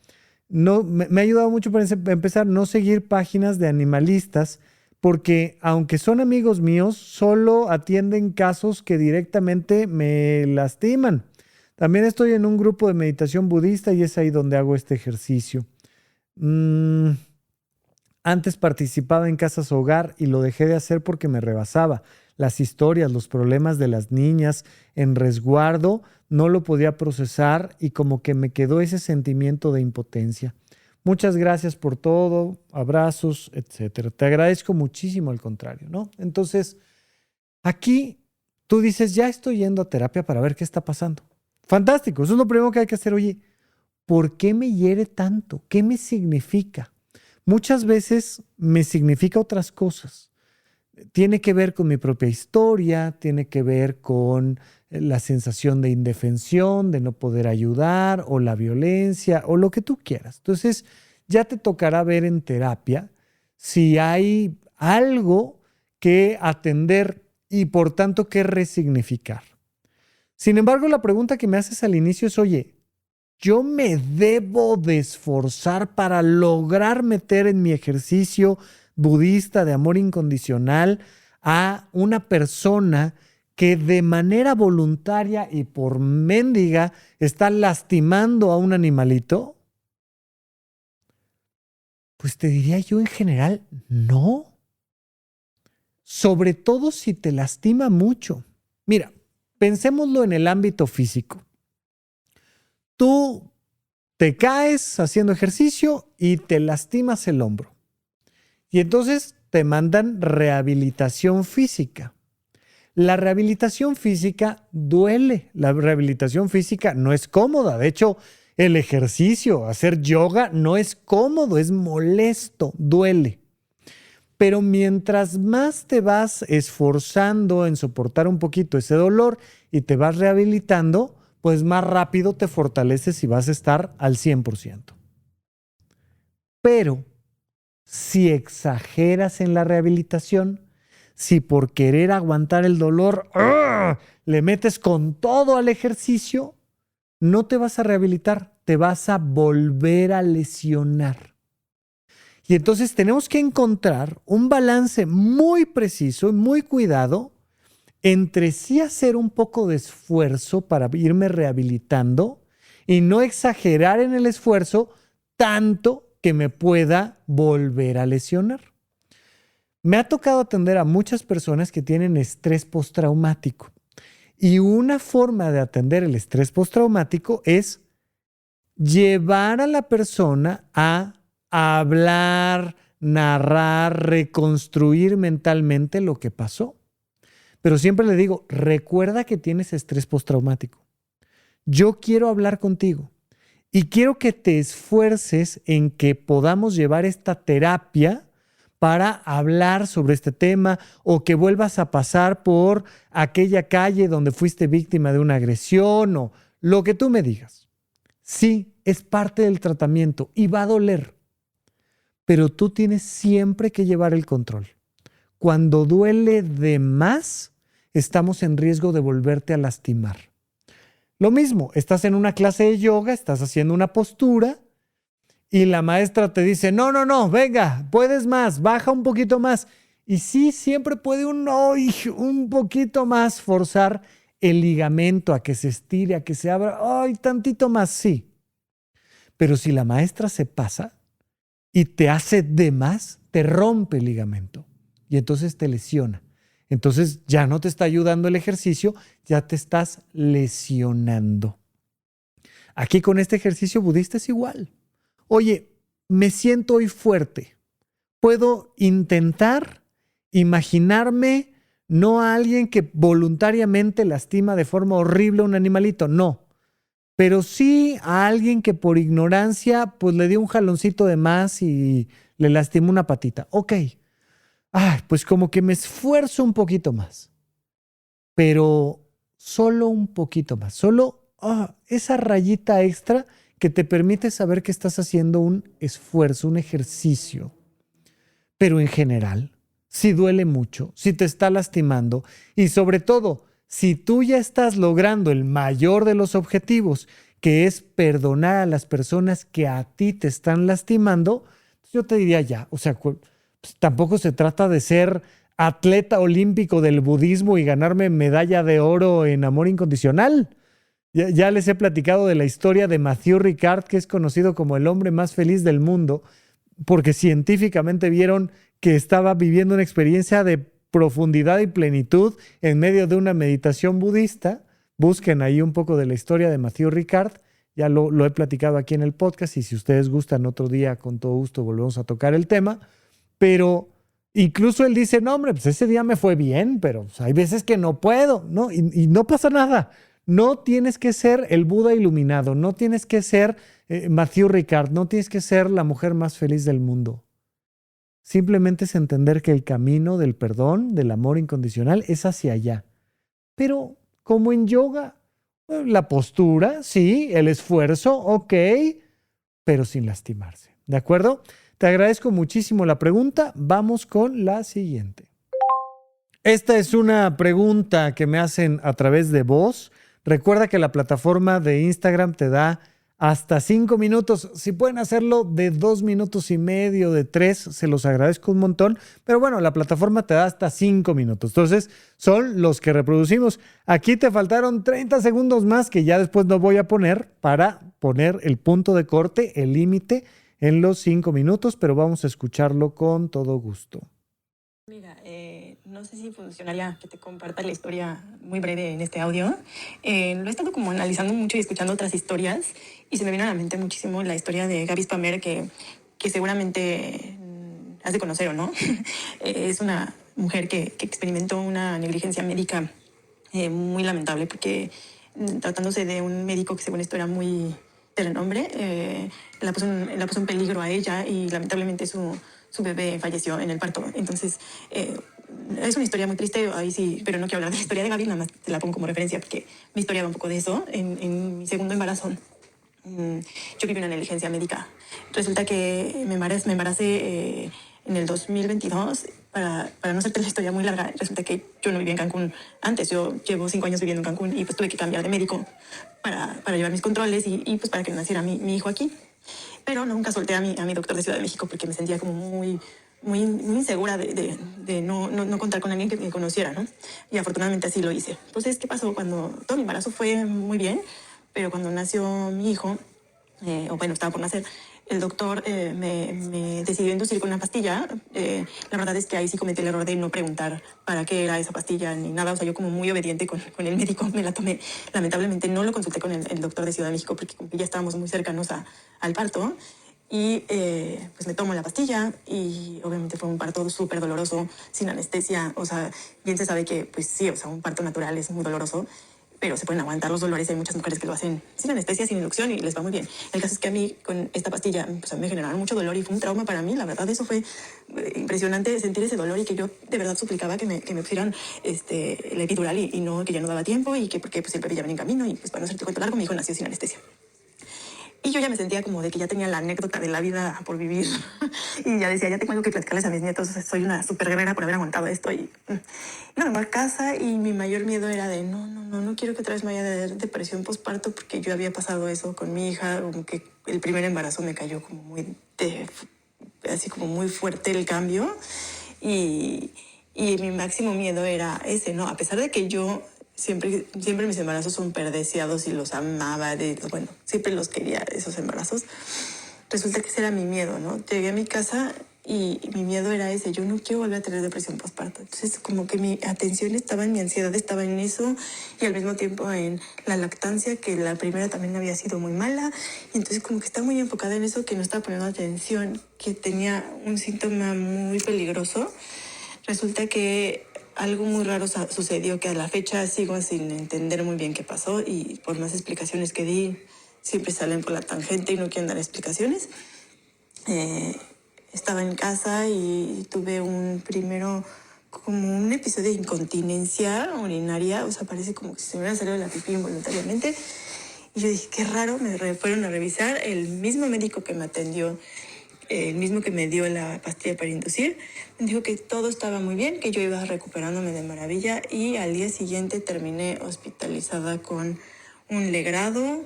No, me ha ayudado mucho para empezar no seguir páginas de animalistas porque aunque son amigos míos, solo atienden casos que directamente me lastiman. También estoy en un grupo de meditación budista y es ahí donde hago este ejercicio. Antes participaba en casas hogar y lo dejé de hacer porque me rebasaba. Las historias, los problemas de las niñas en resguardo, no lo podía procesar y como que me quedó ese sentimiento de impotencia. Muchas gracias por todo, abrazos, etcétera. Te agradezco muchísimo, al contrario, ¿no? Entonces, aquí tú dices, ya estoy yendo a terapia para ver qué está pasando. Fantástico, eso es lo primero que hay que hacer. Oye, ¿por qué me hiere tanto? ¿Qué me significa? Muchas veces me significa otras cosas. Tiene que ver con mi propia historia, tiene que ver con la sensación de indefensión, de no poder ayudar, o la violencia, o lo que tú quieras. Entonces, ya te tocará ver en terapia si hay algo que atender y por tanto que resignificar. Sin embargo, la pregunta que me haces al inicio es, oye, ¿yo me debo de esforzar para lograr meter en mi ejercicio budista de amor incondicional a una persona que de manera voluntaria y por mendiga está lastimando a un animalito? Pues te diría yo en general, no. Sobre todo si te lastima mucho. Mira, pensémoslo en el ámbito físico. Tú te caes haciendo ejercicio y te lastimas el hombro. Y entonces te mandan rehabilitación física. La rehabilitación física duele. La rehabilitación física no es cómoda. De hecho, el ejercicio, hacer yoga, no es cómodo, es molesto, duele. Pero mientras más te vas esforzando en soportar un poquito ese dolor y te vas rehabilitando, pues más rápido te fortaleces y vas a estar al 100%. Pero si exageras en la rehabilitación, si por querer aguantar el dolor le metes con todo al ejercicio, no te vas a rehabilitar, te vas a volver a lesionar. Y entonces tenemos que encontrar un balance muy preciso y muy cuidado entre sí hacer un poco de esfuerzo para irme rehabilitando y no exagerar en el esfuerzo tanto que me pueda volver a lesionar. Me ha tocado atender a muchas personas que tienen estrés postraumático. Y una forma de atender el estrés postraumático es llevar a la persona a hablar, narrar, reconstruir mentalmente lo que pasó. Pero siempre le digo, recuerda que tienes estrés postraumático. Yo quiero hablar contigo y quiero que te esfuerces en que podamos llevar esta terapia para hablar sobre este tema o que vuelvas a pasar por aquella calle donde fuiste víctima de una agresión o lo que tú me digas. Sí, es parte del tratamiento y va a doler, pero tú tienes siempre que llevar el control. Cuando duele de más, estamos en riesgo de volverte a lastimar. Lo mismo, estás en una clase de yoga, estás haciendo una postura y la maestra te dice, no, no, no, venga, puedes más, baja un poquito más. Y sí, siempre puede un poquito más forzar el ligamento a que se estire, a que se abra, ¡ay, tantito más! Sí. Pero si la maestra se pasa y te hace de más, te rompe el ligamento y entonces te lesiona. Entonces ya no te está ayudando el ejercicio, ya te estás lesionando. Aquí con este ejercicio budista es igual. Oye, me siento hoy fuerte. Puedo intentar imaginarme no a alguien que voluntariamente lastima de forma horrible a un animalito, no. Pero sí a alguien que por ignorancia pues le dio un jaloncito de más y le lastimó una patita. Ok, pues como que me esfuerzo un poquito más, pero solo un poquito más, solo esa rayita extra que te permite saber que estás haciendo un esfuerzo, un ejercicio. Pero en general, si duele mucho, si te está lastimando y sobre todo, si tú ya estás logrando el mayor de los objetivos, que es perdonar a las personas que a ti te están lastimando, yo te diría ya, o sea, pues, tampoco se trata de ser atleta olímpico del budismo y ganarme medalla de oro en amor incondicional. Ya les he platicado de la historia de Mathieu Ricard, que es conocido como el hombre más feliz del mundo, porque científicamente vieron que estaba viviendo una experiencia de profundidad y plenitud en medio de una meditación budista. Busquen ahí un poco de la historia de Mathieu Ricard. Ya lo he platicado aquí en el podcast y si ustedes gustan otro día, con todo gusto volvemos a tocar el tema. Pero incluso él dice, no hombre, pues ese día me fue bien, pero pues, hay veces que no puedo, ¿no? Y no pasa nada. No tienes que ser el Buda iluminado, no tienes que ser Mathieu Ricard, no tienes que ser la mujer más feliz del mundo. Simplemente es entender que el camino del perdón, del amor incondicional, es hacia allá. Pero como en yoga, la postura, sí, el esfuerzo, ok, pero sin lastimarse. ¿De acuerdo? Te agradezco muchísimo la pregunta. Vamos con la siguiente. Esta es una pregunta que me hacen a través de voz. Recuerda que la plataforma de Instagram te da hasta 5 minutos. Si pueden hacerlo de 2 minutos y medio, de 3, se los agradezco un montón. Pero bueno, la plataforma te da hasta 5 minutos. Entonces, son los que reproducimos. Aquí te faltaron 30 segundos más que ya después no voy a poner para poner el punto de corte, el límite en los 5 minutos, pero vamos a escucharlo con todo gusto. Mira, no sé si funcionaría que te comparta la historia muy breve en este audio. Lo he estado como analizando mucho y escuchando otras historias y se me viene a la mente muchísimo la historia de Gaby Spamer que seguramente has de conocer o no. Es una mujer que experimentó una negligencia médica muy lamentable porque tratándose de un médico que según esto era muy de renombre, la puso en peligro a ella y lamentablemente su bebé falleció en el parto. Entonces, es una historia muy triste, ahí sí, pero no quiero hablar de la historia de Gaby, nada más te la pongo como referencia porque mi historia va un poco de eso. En mi segundo embarazo, yo viví una negligencia médica. Resulta que me embaracé en el 2022. Para no hacerte la historia muy larga, resulta que yo no vivía en Cancún antes. Yo llevo 5 años viviendo en Cancún y pues tuve que cambiar de médico para llevar mis controles y pues para que naciera mi hijo aquí. Pero nunca solté a mi doctor de Ciudad de México porque me sentía como muy insegura de no contar con alguien que me conociera, ¿no? Y afortunadamente así lo hice. Entonces, ¿qué pasó? Cuando todo mi embarazo fue muy bien, pero cuando nació mi hijo, o bueno, estaba por nacer, el doctor me decidió inducir con una pastilla. La verdad es que ahí sí cometí el error de no preguntar para qué era esa pastilla ni nada. O sea, yo como muy obediente con el médico me la tomé. Lamentablemente no lo consulté con el doctor de Ciudad de México porque ya estábamos muy cercanos al parto. Y pues me tomo la pastilla y obviamente fue un parto súper doloroso, sin anestesia. O sea, bien se sabe que pues sí, o sea, un parto natural es muy doloroso, pero se pueden aguantar los dolores. Hay muchas mujeres que lo hacen sin anestesia, sin inducción y les va muy bien. El caso es que a mí con esta pastilla pues, me generaron mucho dolor y fue un trauma para mí. La verdad, eso fue impresionante sentir ese dolor y que yo de verdad suplicaba que me pusieran la epidural y no, que ya no daba tiempo y que porque pues, el bebé ya venía en camino y pues para no hacerte cuento largo, mi hijo nació sin anestesia. Y yo ya me sentía como de que ya tenía la anécdota de la vida por vivir. Y ya decía, ya tengo algo que platicarles a mis nietos. Soy una súper guerrera por haber aguantado esto. Y no, me voy a casa y mi mayor miedo era no quiero que otra vez me vaya a dar depresión postparto porque yo había pasado eso con mi hija, como que el primer embarazo me cayó como así como muy fuerte el cambio y mi máximo miedo era ese, ¿no? A pesar de que yo siempre mis embarazos son deseados y los amaba, bueno, siempre los quería, esos embarazos. Resulta que ese era mi miedo, ¿no? Llegué a mi casa y mi miedo era ese, yo no quiero volver a tener depresión postparto. Entonces, como que mi atención estaba en mi ansiedad, estaba en eso y al mismo tiempo en la lactancia, que la primera también había sido muy mala. Y entonces, como que estaba muy enfocada en eso, que no estaba poniendo atención, que tenía un síntoma muy peligroso. Resulta que algo muy raro sucedió, que a la fecha sigo sin entender muy bien qué pasó y por más explicaciones que di, siempre salen por la tangente y no quieren dar explicaciones. Estaba en casa y tuve primero como un episodio de incontinencia urinaria, o sea, parece como que se me hubiera salido la pipí involuntariamente. Y yo dije, qué raro, fueron a revisar. El mismo médico que me atendió, el mismo que me dio la pastilla para inducir, me dijo que todo estaba muy bien, que yo iba recuperándome de maravilla y al día siguiente terminé hospitalizada con un legrado.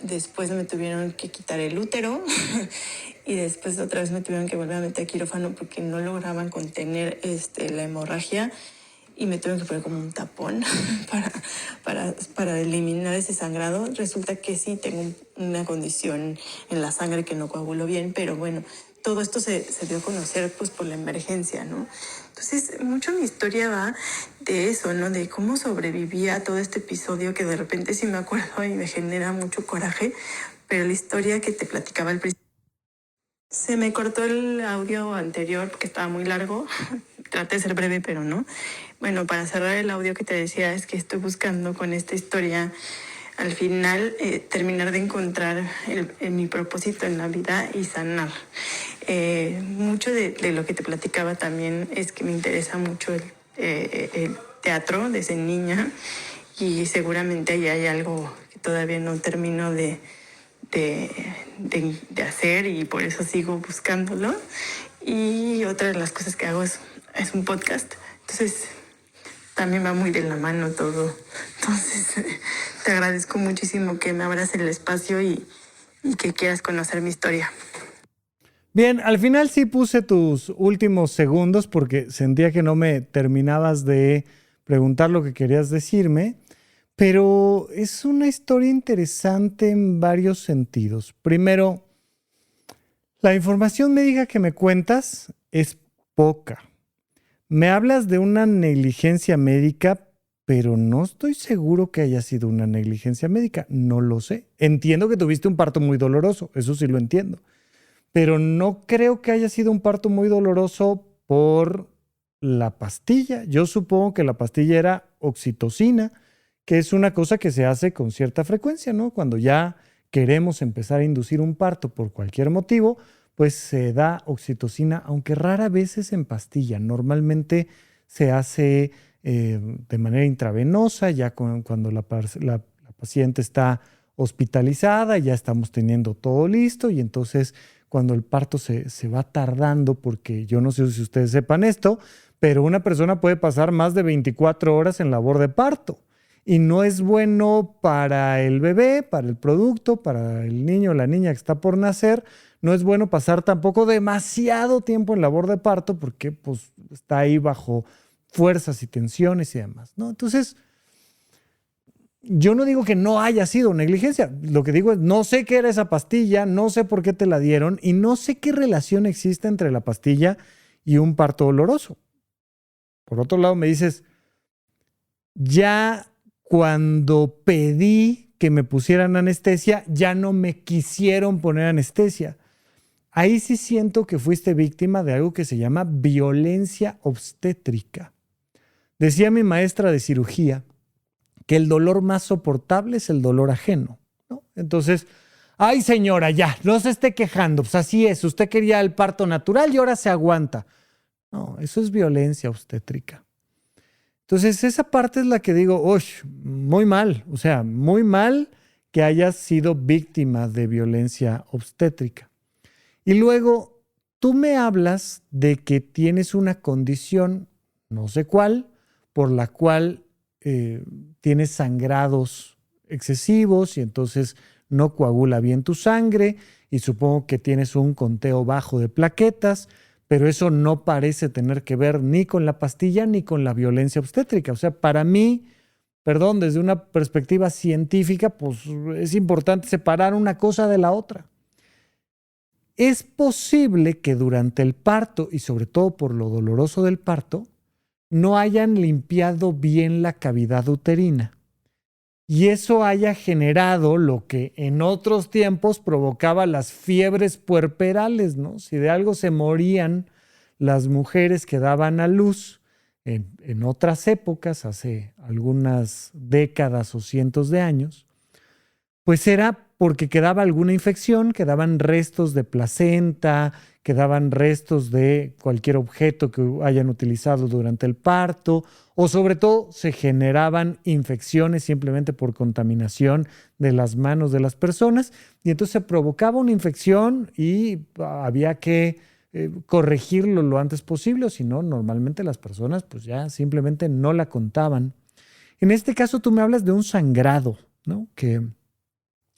Después me tuvieron que quitar el útero y después otra vez me tuvieron que volver a meter quirófano porque no lograban contener la hemorragia y me tuvieron que poner como un tapón para eliminar ese sangrado. Resulta que sí tengo una condición en la sangre que no coagulo bien, pero bueno, todo esto se dio a conocer pues por la emergencia, ¿no? Entonces, mucho mi historia va de eso, ¿no? De cómo sobreviví a todo este episodio que de repente sí me acuerdo y me genera mucho coraje, pero la historia que te platicaba al principio. Se me cortó el audio anterior porque estaba muy largo. Traté de ser breve, pero no. Bueno, para cerrar el audio que te decía, es que estoy buscando con esta historia al final terminar de encontrar mi propósito en la vida y sanar. Mucho de lo que te platicaba también es que me interesa mucho el teatro desde niña y seguramente ahí hay algo que todavía no termino de hacer y por eso sigo buscándolo. Y otra de las cosas que hago es un podcast. Entonces también va muy de la mano todo. Entonces te agradezco muchísimo que me abras el espacio y que quieras conocer mi historia. Bien, al final sí puse tus últimos segundos porque sentía que no me terminabas de preguntar lo que querías decirme, pero es una historia interesante en varios sentidos. Primero, la información médica que me cuentas es poca. Me hablas de una negligencia médica, pero no estoy seguro que haya sido una negligencia médica. No lo sé. Entiendo que tuviste un parto muy doloroso, eso sí lo entiendo. Pero no creo que haya sido un parto muy doloroso por la pastilla. Yo supongo que la pastilla era oxitocina, que es una cosa que se hace con cierta frecuencia, ¿no? Cuando ya queremos empezar a inducir un parto por cualquier motivo, pues se da oxitocina, aunque rara vez es en pastilla. Normalmente se hace de manera intravenosa, ya cuando la paciente está hospitalizada, ya estamos teniendo todo listo y entonces cuando el parto se va tardando, porque yo no sé si ustedes sepan esto, pero una persona puede pasar más de 24 horas en labor de parto y no es bueno para el bebé, para el producto, para el niño o la niña que está por nacer. No es bueno pasar tampoco demasiado tiempo en labor de parto porque pues, está ahí bajo fuerzas y tensiones y demás, ¿no? Entonces, yo no digo que no haya sido negligencia. Lo que digo es, no sé qué era esa pastilla, no sé por qué te la dieron y no sé qué relación existe entre la pastilla y un parto doloroso. Por otro lado, me dices, ya cuando pedí que me pusieran anestesia, ya no me quisieron poner anestesia. Ahí sí siento que fuiste víctima de algo que se llama violencia obstétrica. Decía mi maestra de cirugía que el dolor más soportable es el dolor ajeno, ¿no? Entonces, ay señora, ya, no se esté quejando, pues así es, usted quería el parto natural y ahora se aguanta. No, eso es violencia obstétrica. Entonces, esa parte es la que digo, uy, muy mal, o sea, muy mal que hayas sido víctima de violencia obstétrica. Y luego, tú me hablas de que tienes una condición, no sé cuál, por la cual tienes sangrados excesivos y entonces no coagula bien tu sangre y supongo que tienes un conteo bajo de plaquetas, pero eso no parece tener que ver ni con la pastilla ni con la violencia obstétrica. O sea, para mí, perdón, desde una perspectiva científica, pues es importante separar una cosa de la otra. Es posible que durante el parto, y sobre todo por lo doloroso del parto, no hayan limpiado bien la cavidad uterina. Y eso haya generado lo que en otros tiempos provocaba las fiebres puerperales, ¿no? Si de algo se morían las mujeres que daban a luz en otras épocas, hace algunas décadas o cientos de años, pues era porque quedaba alguna infección, quedaban restos de placenta, quedaban restos de cualquier objeto que hayan utilizado durante el parto, o sobre todo se generaban infecciones simplemente por contaminación de las manos de las personas, y entonces se provocaba una infección y había que corregirlo lo antes posible, o si no, normalmente las personas pues ya simplemente no la contaban. En este caso tú me hablas de un sangrado, ¿no? Que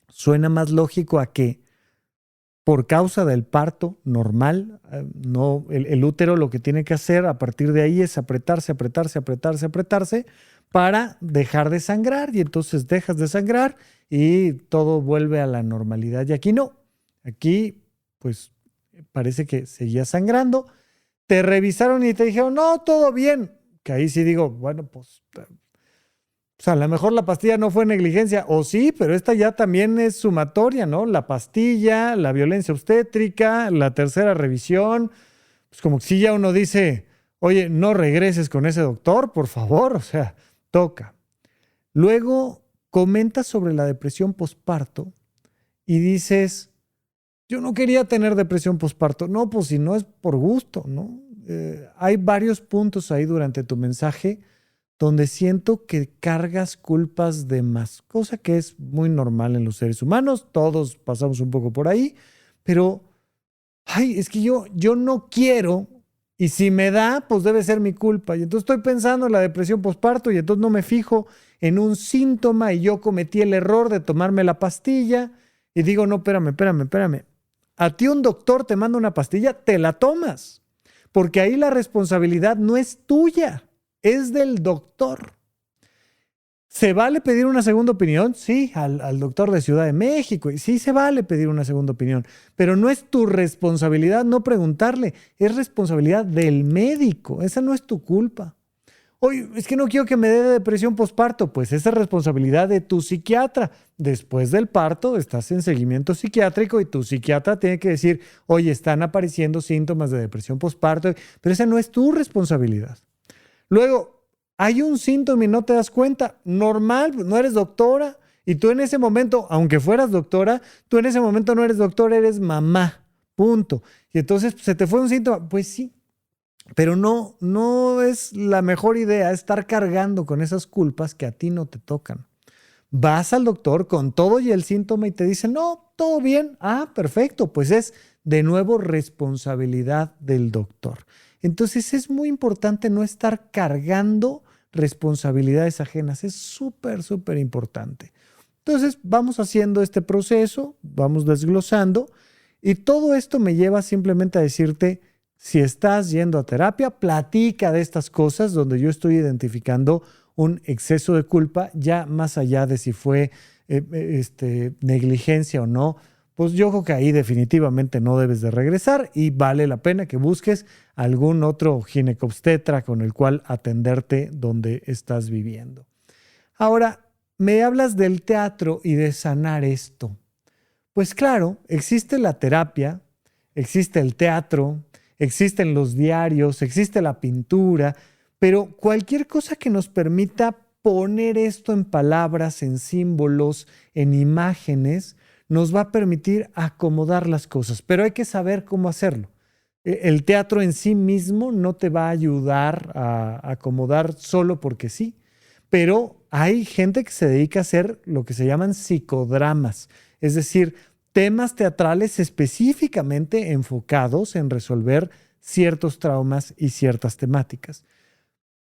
suena más lógico a que por causa del parto normal, no, el útero lo que tiene que hacer a partir de ahí es apretarse para dejar de sangrar, y entonces dejas de sangrar y todo vuelve a la normalidad. Y aquí no, aquí pues parece que seguía sangrando, te revisaron y te dijeron, no, todo bien, que ahí sí digo, bueno, pues o sea, a lo mejor la pastilla no fue negligencia, o sí, pero esta ya también es sumatoria, ¿no? La pastilla, la violencia obstétrica, la tercera revisión. Pues como si ya uno dice, oye, no regreses con ese doctor, por favor, o sea, toca. Luego comentas sobre la depresión posparto y dices, yo no quería tener depresión posparto. No, pues si no es por gusto, ¿no? Hay varios puntos ahí durante tu mensaje donde siento que cargas culpas de más, cosa que es muy normal en los seres humanos, todos pasamos un poco por ahí, pero ay, es que yo no quiero, y si me da, pues debe ser mi culpa. Y entonces estoy pensando en la depresión postparto y entonces no me fijo en un síntoma y yo cometí el error de tomarme la pastilla y digo, no, espérame. A ti un doctor te manda una pastilla, te la tomas, porque ahí la responsabilidad no es tuya. Es del doctor. ¿Se vale pedir una segunda opinión? Sí, al doctor de Ciudad de México. Y sí se vale pedir una segunda opinión. Pero no es tu responsabilidad no preguntarle. Es responsabilidad del médico. Esa no es tu culpa. Oye, es que no quiero que me dé depresión postparto. Pues esa es responsabilidad de tu psiquiatra. Después del parto estás en seguimiento psiquiátrico y tu psiquiatra tiene que decir, oye, están apareciendo síntomas de depresión postparto. Pero esa no es tu responsabilidad. Luego, hay un síntoma y no te das cuenta. Normal, no eres doctora. Y tú en ese momento, aunque fueras doctora, tú en ese momento no eres doctora, eres mamá. Punto. Y entonces, ¿se te fue un síntoma? Pues sí. Pero no es la mejor idea estar cargando con esas culpas que a ti no te tocan. Vas al doctor con todo y el síntoma y te dice, no, todo bien. Ah, perfecto. Pues es de nuevo responsabilidad del doctor. Entonces es muy importante no estar cargando responsabilidades ajenas. Es súper, súper importante. Entonces vamos haciendo este proceso, vamos desglosando y todo esto me lleva simplemente a decirte, si estás yendo a terapia, platica de estas cosas donde yo estoy identificando un exceso de culpa, ya más allá de si fue negligencia o no. Pues yo creo que ahí definitivamente no debes de regresar y vale la pena que busques algún otro ginecobstetra con el cual atenderte donde estás viviendo. Ahora, me hablas del teatro y de sanar esto. Pues claro, existe la terapia, existe el teatro, existen los diarios, existe la pintura, pero cualquier cosa que nos permita poner esto en palabras, en símbolos, en imágenes, nos va a permitir acomodar las cosas, pero hay que saber cómo hacerlo. El teatro en sí mismo no te va a ayudar a acomodar solo porque sí, pero hay gente que se dedica a hacer lo que se llaman psicodramas, es decir, temas teatrales específicamente enfocados en resolver ciertos traumas y ciertas temáticas.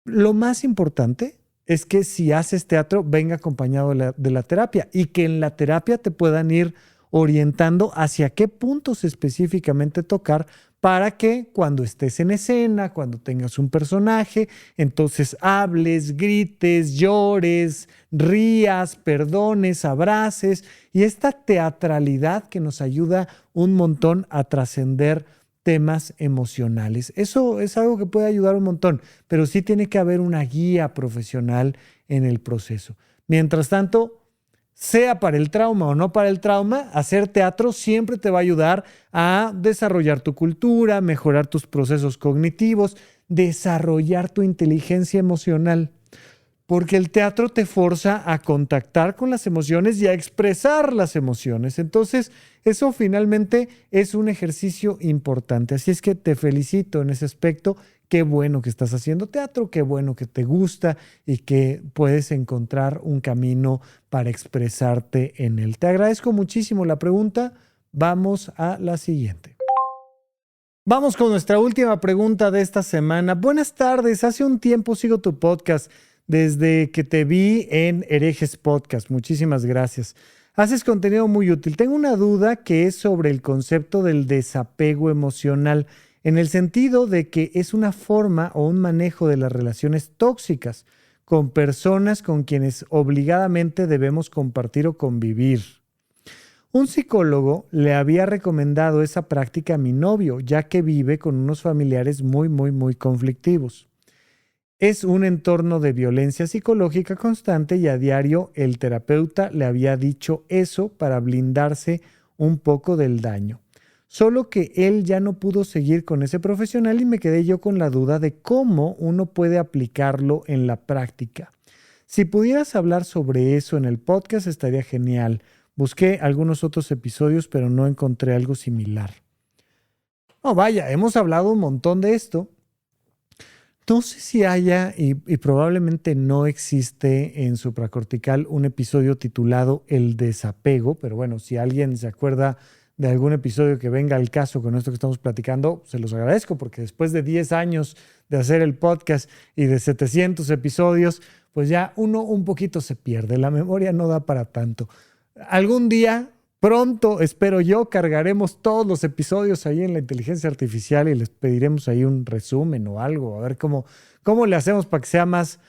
Lo más importante es que si haces teatro, venga acompañado de la terapia y que en la terapia te puedan ir orientando hacia qué puntos específicamente tocar para que cuando estés en escena, cuando tengas un personaje, entonces hables, grites, llores, rías, perdones, abraces y esta teatralidad que nos ayuda un montón a trascender temas emocionales. Eso es algo que puede ayudar un montón, pero sí tiene que haber una guía profesional en el proceso. Mientras tanto, sea para el trauma o no para el trauma, hacer teatro siempre te va a ayudar a desarrollar tu cultura, mejorar tus procesos cognitivos, desarrollar tu inteligencia emocional. Porque el teatro te forza a contactar con las emociones y a expresar las emociones. Entonces, eso finalmente es un ejercicio importante. Así es que te felicito en ese aspecto. Qué bueno que estás haciendo teatro, qué bueno que te gusta y que puedes encontrar un camino para expresarte en él. Te agradezco muchísimo la pregunta. Vamos a la siguiente. Vamos con nuestra última pregunta de esta semana. Buenas tardes. Hace un tiempo sigo tu podcast desde que te vi en Herejes Podcast. Muchísimas gracias. Haces contenido muy útil. Tengo una duda que es sobre el concepto del desapego emocional, en el sentido de que es una forma o un manejo de las relaciones tóxicas con personas con quienes obligadamente debemos compartir o convivir. Un psicólogo le había recomendado esa práctica a mi novio, ya que vive con unos familiares muy conflictivos. Es un entorno de violencia psicológica constante y a diario el terapeuta le había dicho eso para blindarse un poco del daño. Solo que él ya no pudo seguir con ese profesional y me quedé yo con la duda de cómo uno puede aplicarlo en la práctica. Si pudieras hablar sobre eso en el podcast estaría genial. Busqué algunos otros episodios, pero no encontré algo similar. Oh, vaya, hemos hablado un montón de esto. No sé si haya, y probablemente no existe en supracortical, un episodio titulado El desapego, pero bueno, si alguien se acuerda de algún episodio que venga al caso con esto que estamos platicando, se los agradezco, porque después de 10 años de hacer el podcast y de 700 episodios, pues ya uno un poquito se pierde, la memoria no da para tanto. Algún día, pronto, espero yo, cargaremos todos los episodios ahí en la inteligencia artificial y les pediremos ahí un resumen o algo, a ver cómo le hacemos para que sea más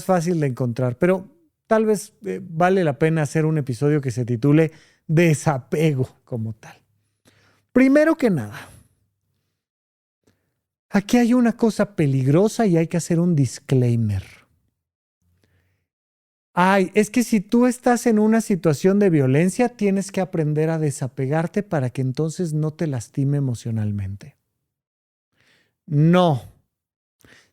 fácil de encontrar. Pero tal vez vale la pena hacer un episodio que se titule Desapego como tal. Primero que nada, aquí hay una cosa peligrosa y hay que hacer un disclaimer. Es que si tú estás en una situación de violencia, tienes que aprender a desapegarte para que entonces no te lastime emocionalmente. No.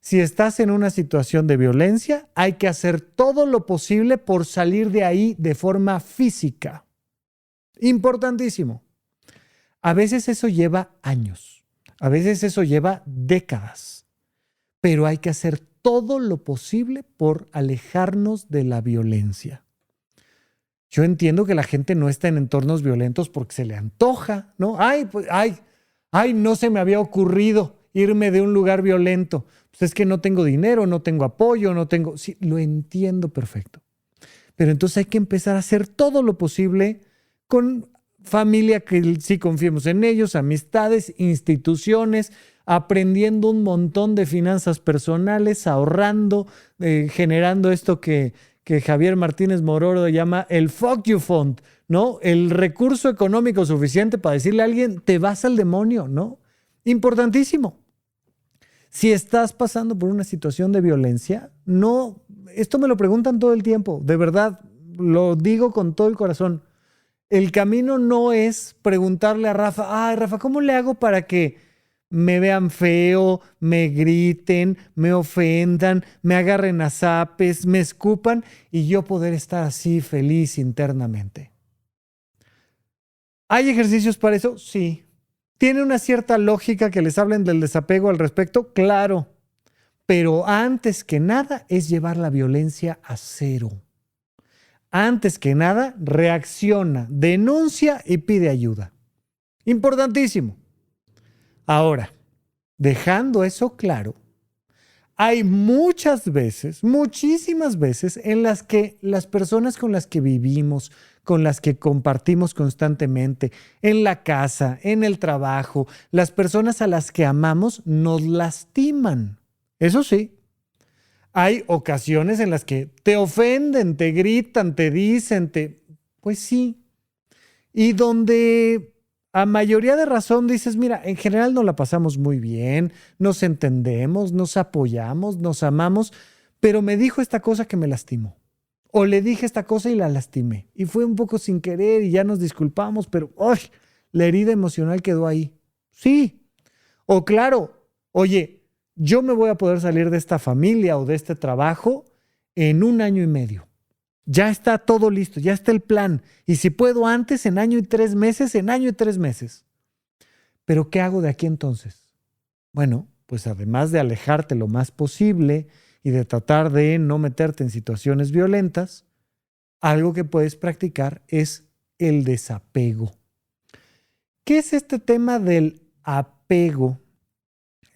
Si estás en una situación de violencia, hay que hacer todo lo posible por salir de ahí de forma física. Importantísimo. A veces eso lleva años, a veces eso lleva décadas, pero hay que hacer todo lo posible por alejarnos de la violencia. Yo entiendo que la gente no está en entornos violentos porque se le antoja, ¿no? No se me había ocurrido irme de un lugar violento. Pues es que no tengo dinero, no tengo apoyo, no tengo... Sí, lo entiendo perfecto. Pero entonces hay que empezar a hacer todo lo posible con familia que sí confiemos en ellos, amistades, instituciones, aprendiendo un montón de finanzas personales, ahorrando, generando esto que Javier Martínez Mororo llama el fuck you fund, ¿no? El recurso económico suficiente para decirle a alguien, te vas al demonio, ¿no? Importantísimo. Si estás pasando por una situación de violencia, no, esto me lo preguntan todo el tiempo, de verdad, lo digo con todo el corazón. El camino no es preguntarle a Rafa, Rafa, ¿cómo le hago para que me vean feo, me griten, me ofendan, me agarren a zapes, me escupan y yo poder estar así feliz internamente? ¿Hay ejercicios para eso? Sí. ¿Tiene una cierta lógica que les hablen del desapego al respecto? Claro. Pero antes que nada es llevar la violencia a cero. Antes que nada, reacciona, denuncia y pide ayuda. Importantísimo. Ahora, dejando eso claro, hay muchas veces, muchísimas veces, en las que las personas con las que vivimos, con las que compartimos constantemente, en la casa, en el trabajo, las personas a las que amamos nos lastiman. Eso sí, hay ocasiones en las que te ofenden, te gritan, te dicen, pues sí. Y donde a mayoría de razón dices, mira, en general nos la pasamos muy bien, nos entendemos, nos apoyamos, nos amamos, pero me dijo esta cosa que me lastimó. O le dije esta cosa y la lastimé. Y fue un poco sin querer y ya nos disculpamos, pero ¡ay! La herida emocional quedó ahí. Sí. O claro, oye, yo me voy a poder salir de esta familia o de este trabajo en 1 año y medio. Ya está todo listo, ya está el plan. Y si puedo antes, en 1 año y 3 meses, en 1 año y 3 meses. Pero ¿qué hago de aquí entonces? Bueno, pues además de alejarte lo más posible y de tratar de no meterte en situaciones violentas, algo que puedes practicar es el desapego. ¿Qué es este tema del apego?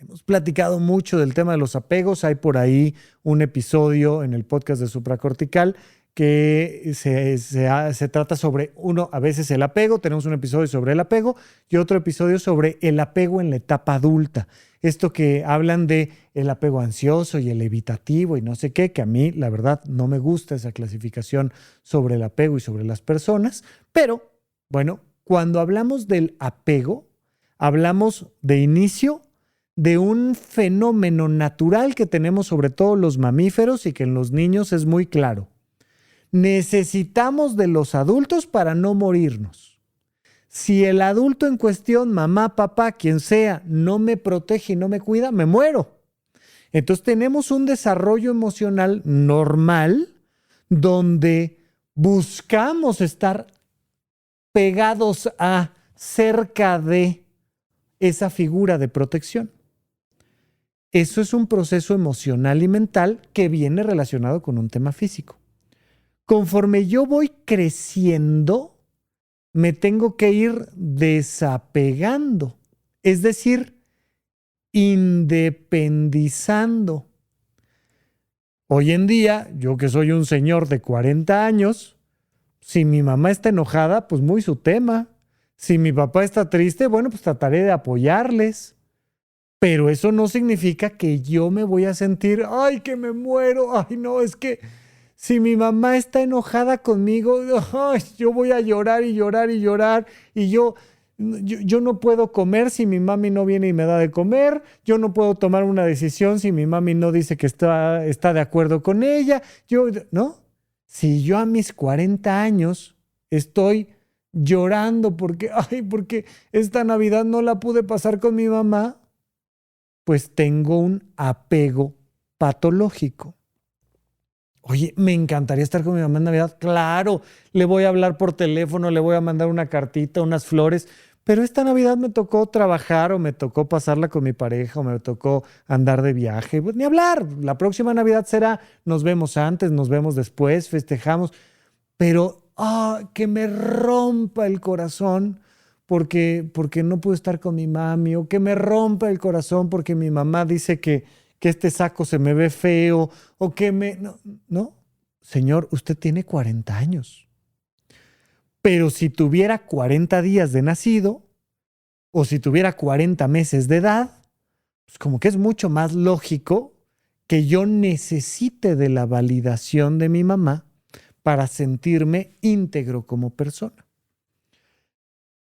Hemos platicado mucho del tema de los apegos. Hay por ahí un episodio en el podcast de Supracortical que se trata sobre a veces el apego. Tenemos un episodio sobre el apego y otro episodio sobre el apego en la etapa adulta. Esto que hablan de el apego ansioso y el evitativo y no sé qué, que a mí la verdad no me gusta esa clasificación sobre el apego y sobre las personas. Pero bueno, cuando hablamos del apego, hablamos de inicio de un fenómeno natural que tenemos sobre todo los mamíferos y que en los niños es muy claro. Necesitamos de los adultos para no morirnos. Si el adulto en cuestión, mamá, papá, quien sea, no me protege y no me cuida, me muero. Entonces tenemos un desarrollo emocional normal donde buscamos estar pegados a, cerca de esa figura de protección. Eso es un proceso emocional y mental que viene relacionado con un tema físico. Conforme yo voy creciendo, me tengo que ir desapegando, es decir, independizando. Hoy en día, yo que soy un señor de 40 años, si mi mamá está enojada, pues muy su tema. Si mi papá está triste, bueno, pues trataré de apoyarles. Pero eso no significa que yo me voy a sentir, ay, que me muero, ay, no, es que si mi mamá está enojada conmigo, ay, yo voy a llorar y llorar y llorar y yo no puedo comer si mi mami no viene y me da de comer, yo no puedo tomar una decisión si mi mami no dice que está de acuerdo con ella, ¿no? Si yo a mis 40 años estoy llorando porque esta Navidad no la pude pasar con mi mamá, pues tengo un apego patológico. Oye, me encantaría estar con mi mamá en Navidad. Claro, le voy a hablar por teléfono, le voy a mandar una cartita, unas flores, pero esta Navidad me tocó trabajar o me tocó pasarla con mi pareja o me tocó andar de viaje. Pues ni hablar, la próxima Navidad será, nos vemos antes, nos vemos después, festejamos, pero que me rompa el corazón porque no puedo estar con mi mami, o que me rompa el corazón porque mi mamá dice que este saco se me ve feo, o que No, señor, usted tiene 40 años. Pero si tuviera 40 días de nacido, o si tuviera 40 meses de edad, pues como que es mucho más lógico que yo necesite de la validación de mi mamá para sentirme íntegro como persona.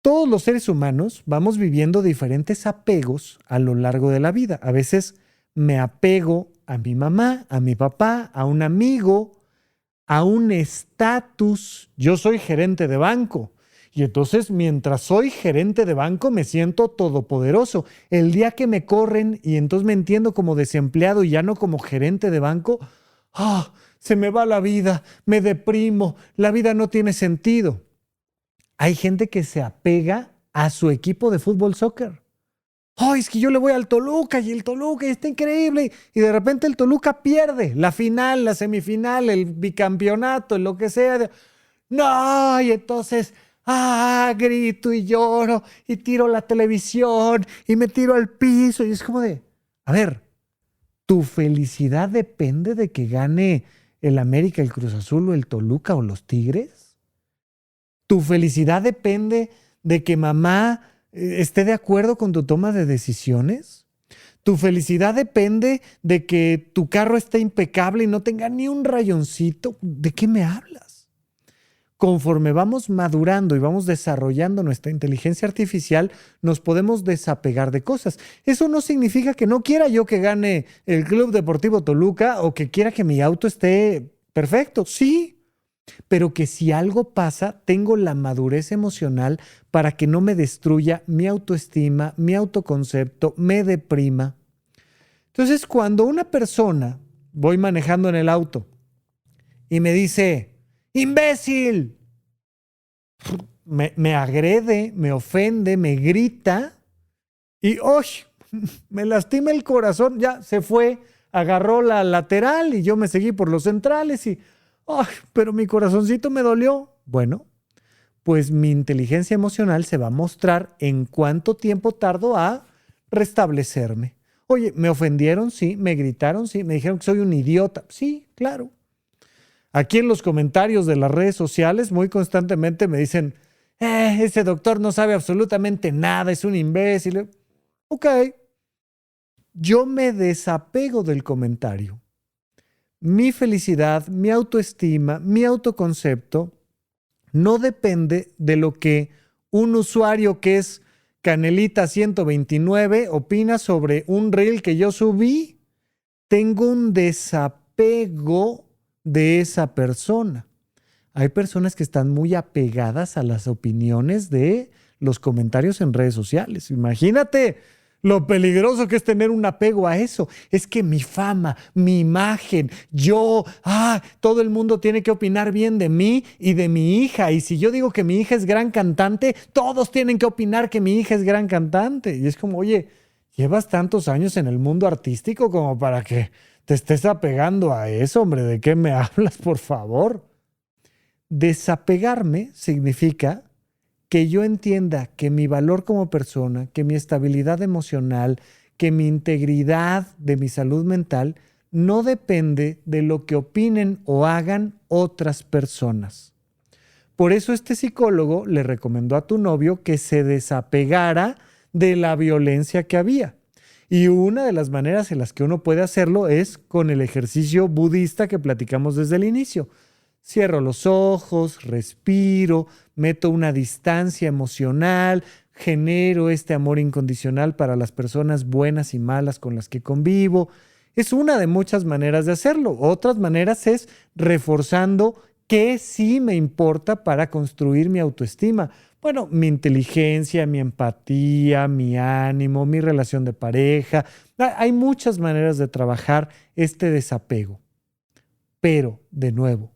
Todos los seres humanos vamos viviendo diferentes apegos a lo largo de la vida. A veces me apego a mi mamá, a mi papá, a un amigo, a un estatus. Yo soy gerente de banco y entonces mientras soy gerente de banco me siento todopoderoso. El día que me corren y entonces me entiendo como desempleado y ya no como gerente de banco, se me va la vida, me deprimo, la vida no tiene sentido. Hay gente que se apega a su equipo de fútbol soccer. Es que yo le voy al Toluca y el Toluca está increíble. Y de repente el Toluca pierde la final, la semifinal, el bicampeonato, lo que sea. No, y entonces, grito y lloro y tiro la televisión y me tiro al piso. Y es como de, a ver, ¿Tu felicidad depende de que gane el América, el Cruz Azul o el Toluca o los Tigres? ¿Tu felicidad depende de que mamá esté de acuerdo con tu toma de decisiones? ¿Tu felicidad depende de que tu carro esté impecable y no tenga ni un rayoncito? ¿De qué me hablas? Conforme vamos madurando y vamos desarrollando nuestra inteligencia artificial, nos podemos desapegar de cosas. Eso no significa que no quiera yo que gane el Club Deportivo Toluca o que quiera que mi auto esté perfecto. Sí, pero que si algo pasa, tengo la madurez emocional para que no me destruya mi autoestima, mi autoconcepto, me deprima. Entonces, cuando una persona, voy manejando en el auto y me dice, ¡imbécil!, me agrede, me ofende, me grita y ¡oh!, me lastima el corazón, ya se fue, agarró la lateral y yo me seguí por los centrales y ¡ay, pero mi corazoncito me dolió! Bueno, pues mi inteligencia emocional se va a mostrar en cuánto tiempo tardo a restablecerme. Oye, ¿me ofendieron? Sí. ¿Me gritaron? Sí. ¿Me dijeron que soy un idiota? Sí, claro. Aquí en los comentarios de las redes sociales muy constantemente me dicen, ese doctor no sabe absolutamente nada, es un imbécil. Ok, yo me desapego del comentario. Mi felicidad, mi autoestima, mi autoconcepto no depende de lo que un usuario que es Canelita 129 opina sobre un reel que yo subí. Tengo un desapego de esa persona. Hay personas que están muy apegadas a las opiniones de los comentarios en redes sociales. Imagínate lo peligroso que es tener un apego a eso. Es que mi fama, mi imagen, todo el mundo tiene que opinar bien de mí y de mi hija. Y si yo digo que mi hija es gran cantante, todos tienen que opinar que mi hija es gran cantante. Y es como, oye, llevas tantos años en el mundo artístico como para que te estés apegando a eso, hombre. ¿De qué me hablas, por favor? Desapegarme significa que yo entienda que mi valor como persona, que mi estabilidad emocional, que mi integridad de mi salud mental no depende de lo que opinen o hagan otras personas. Por eso este psicólogo le recomendó a tu novio que se desapegara de la violencia que había. Y una de las maneras en las que uno puede hacerlo es con el ejercicio budista que platicamos desde el inicio. Cierro los ojos, respiro, meto una distancia emocional, genero este amor incondicional para las personas buenas y malas con las que convivo. Es una de muchas maneras de hacerlo. Otras maneras es reforzando qué sí me importa para construir mi autoestima. Bueno, mi inteligencia, mi empatía, mi ánimo, mi relación de pareja. Hay muchas maneras de trabajar este desapego. Pero, de nuevo,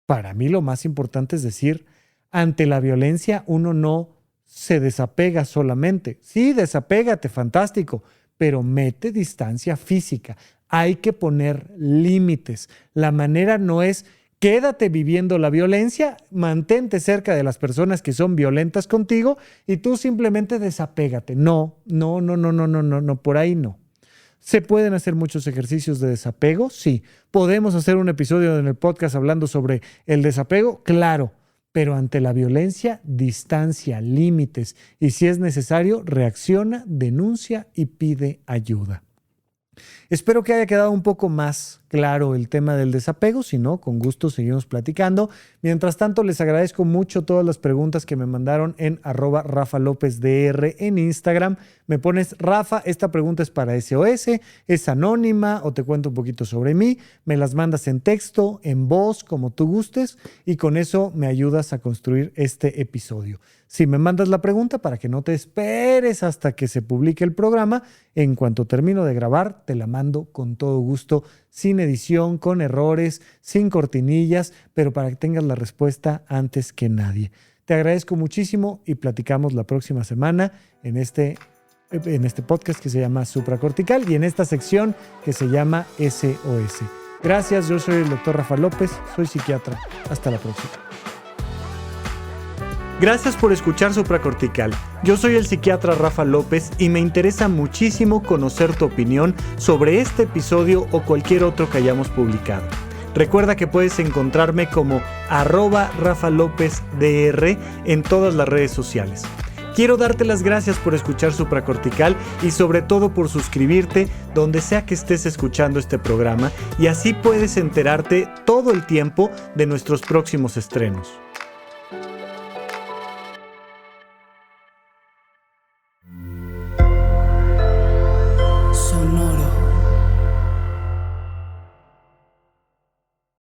para mí lo más importante es decir, ante la violencia uno no se desapega solamente. Sí, desapégate, fantástico, pero mete distancia física. Hay que poner límites. La manera no es quédate viviendo la violencia, mantente cerca de las personas que son violentas contigo y tú simplemente desapégate. No, por ahí no. ¿Se pueden hacer muchos ejercicios de desapego? Sí. ¿Podemos hacer un episodio en el podcast hablando sobre el desapego? Claro. Pero ante la violencia, distancia, límites y si es necesario, reacciona, denuncia y pide ayuda. Espero que haya quedado un poco más claro el tema del desapego, si no, con gusto seguimos platicando. Mientras tanto, les agradezco mucho todas las preguntas que me mandaron en @RafaLópezDR en Instagram. Me pones, Rafa, esta pregunta es para SOS, es anónima o te cuento un poquito sobre mí. Me las mandas en texto, en voz, como tú gustes y con eso me ayudas a construir este episodio. Si me mandas la pregunta para que no te esperes hasta que se publique el programa, en cuanto termino de grabar, te la mando con todo gusto, sin edición, con errores, sin cortinillas, pero para que tengas la respuesta antes que nadie. Te agradezco muchísimo y platicamos la próxima semana en este podcast que se llama Supracortical y en esta sección que se llama SOS. Gracias, yo soy el Dr. Rafa López, soy psiquiatra. Hasta la próxima. Gracias por escuchar Supracortical. Yo soy el psiquiatra Rafa López y me interesa muchísimo conocer tu opinión sobre este episodio o cualquier otro que hayamos publicado. Recuerda que puedes encontrarme como @RafaLópezDR en todas las redes sociales. Quiero darte las gracias por escuchar Supracortical y sobre todo por suscribirte donde sea que estés escuchando este programa y así puedes enterarte todo el tiempo de nuestros próximos estrenos.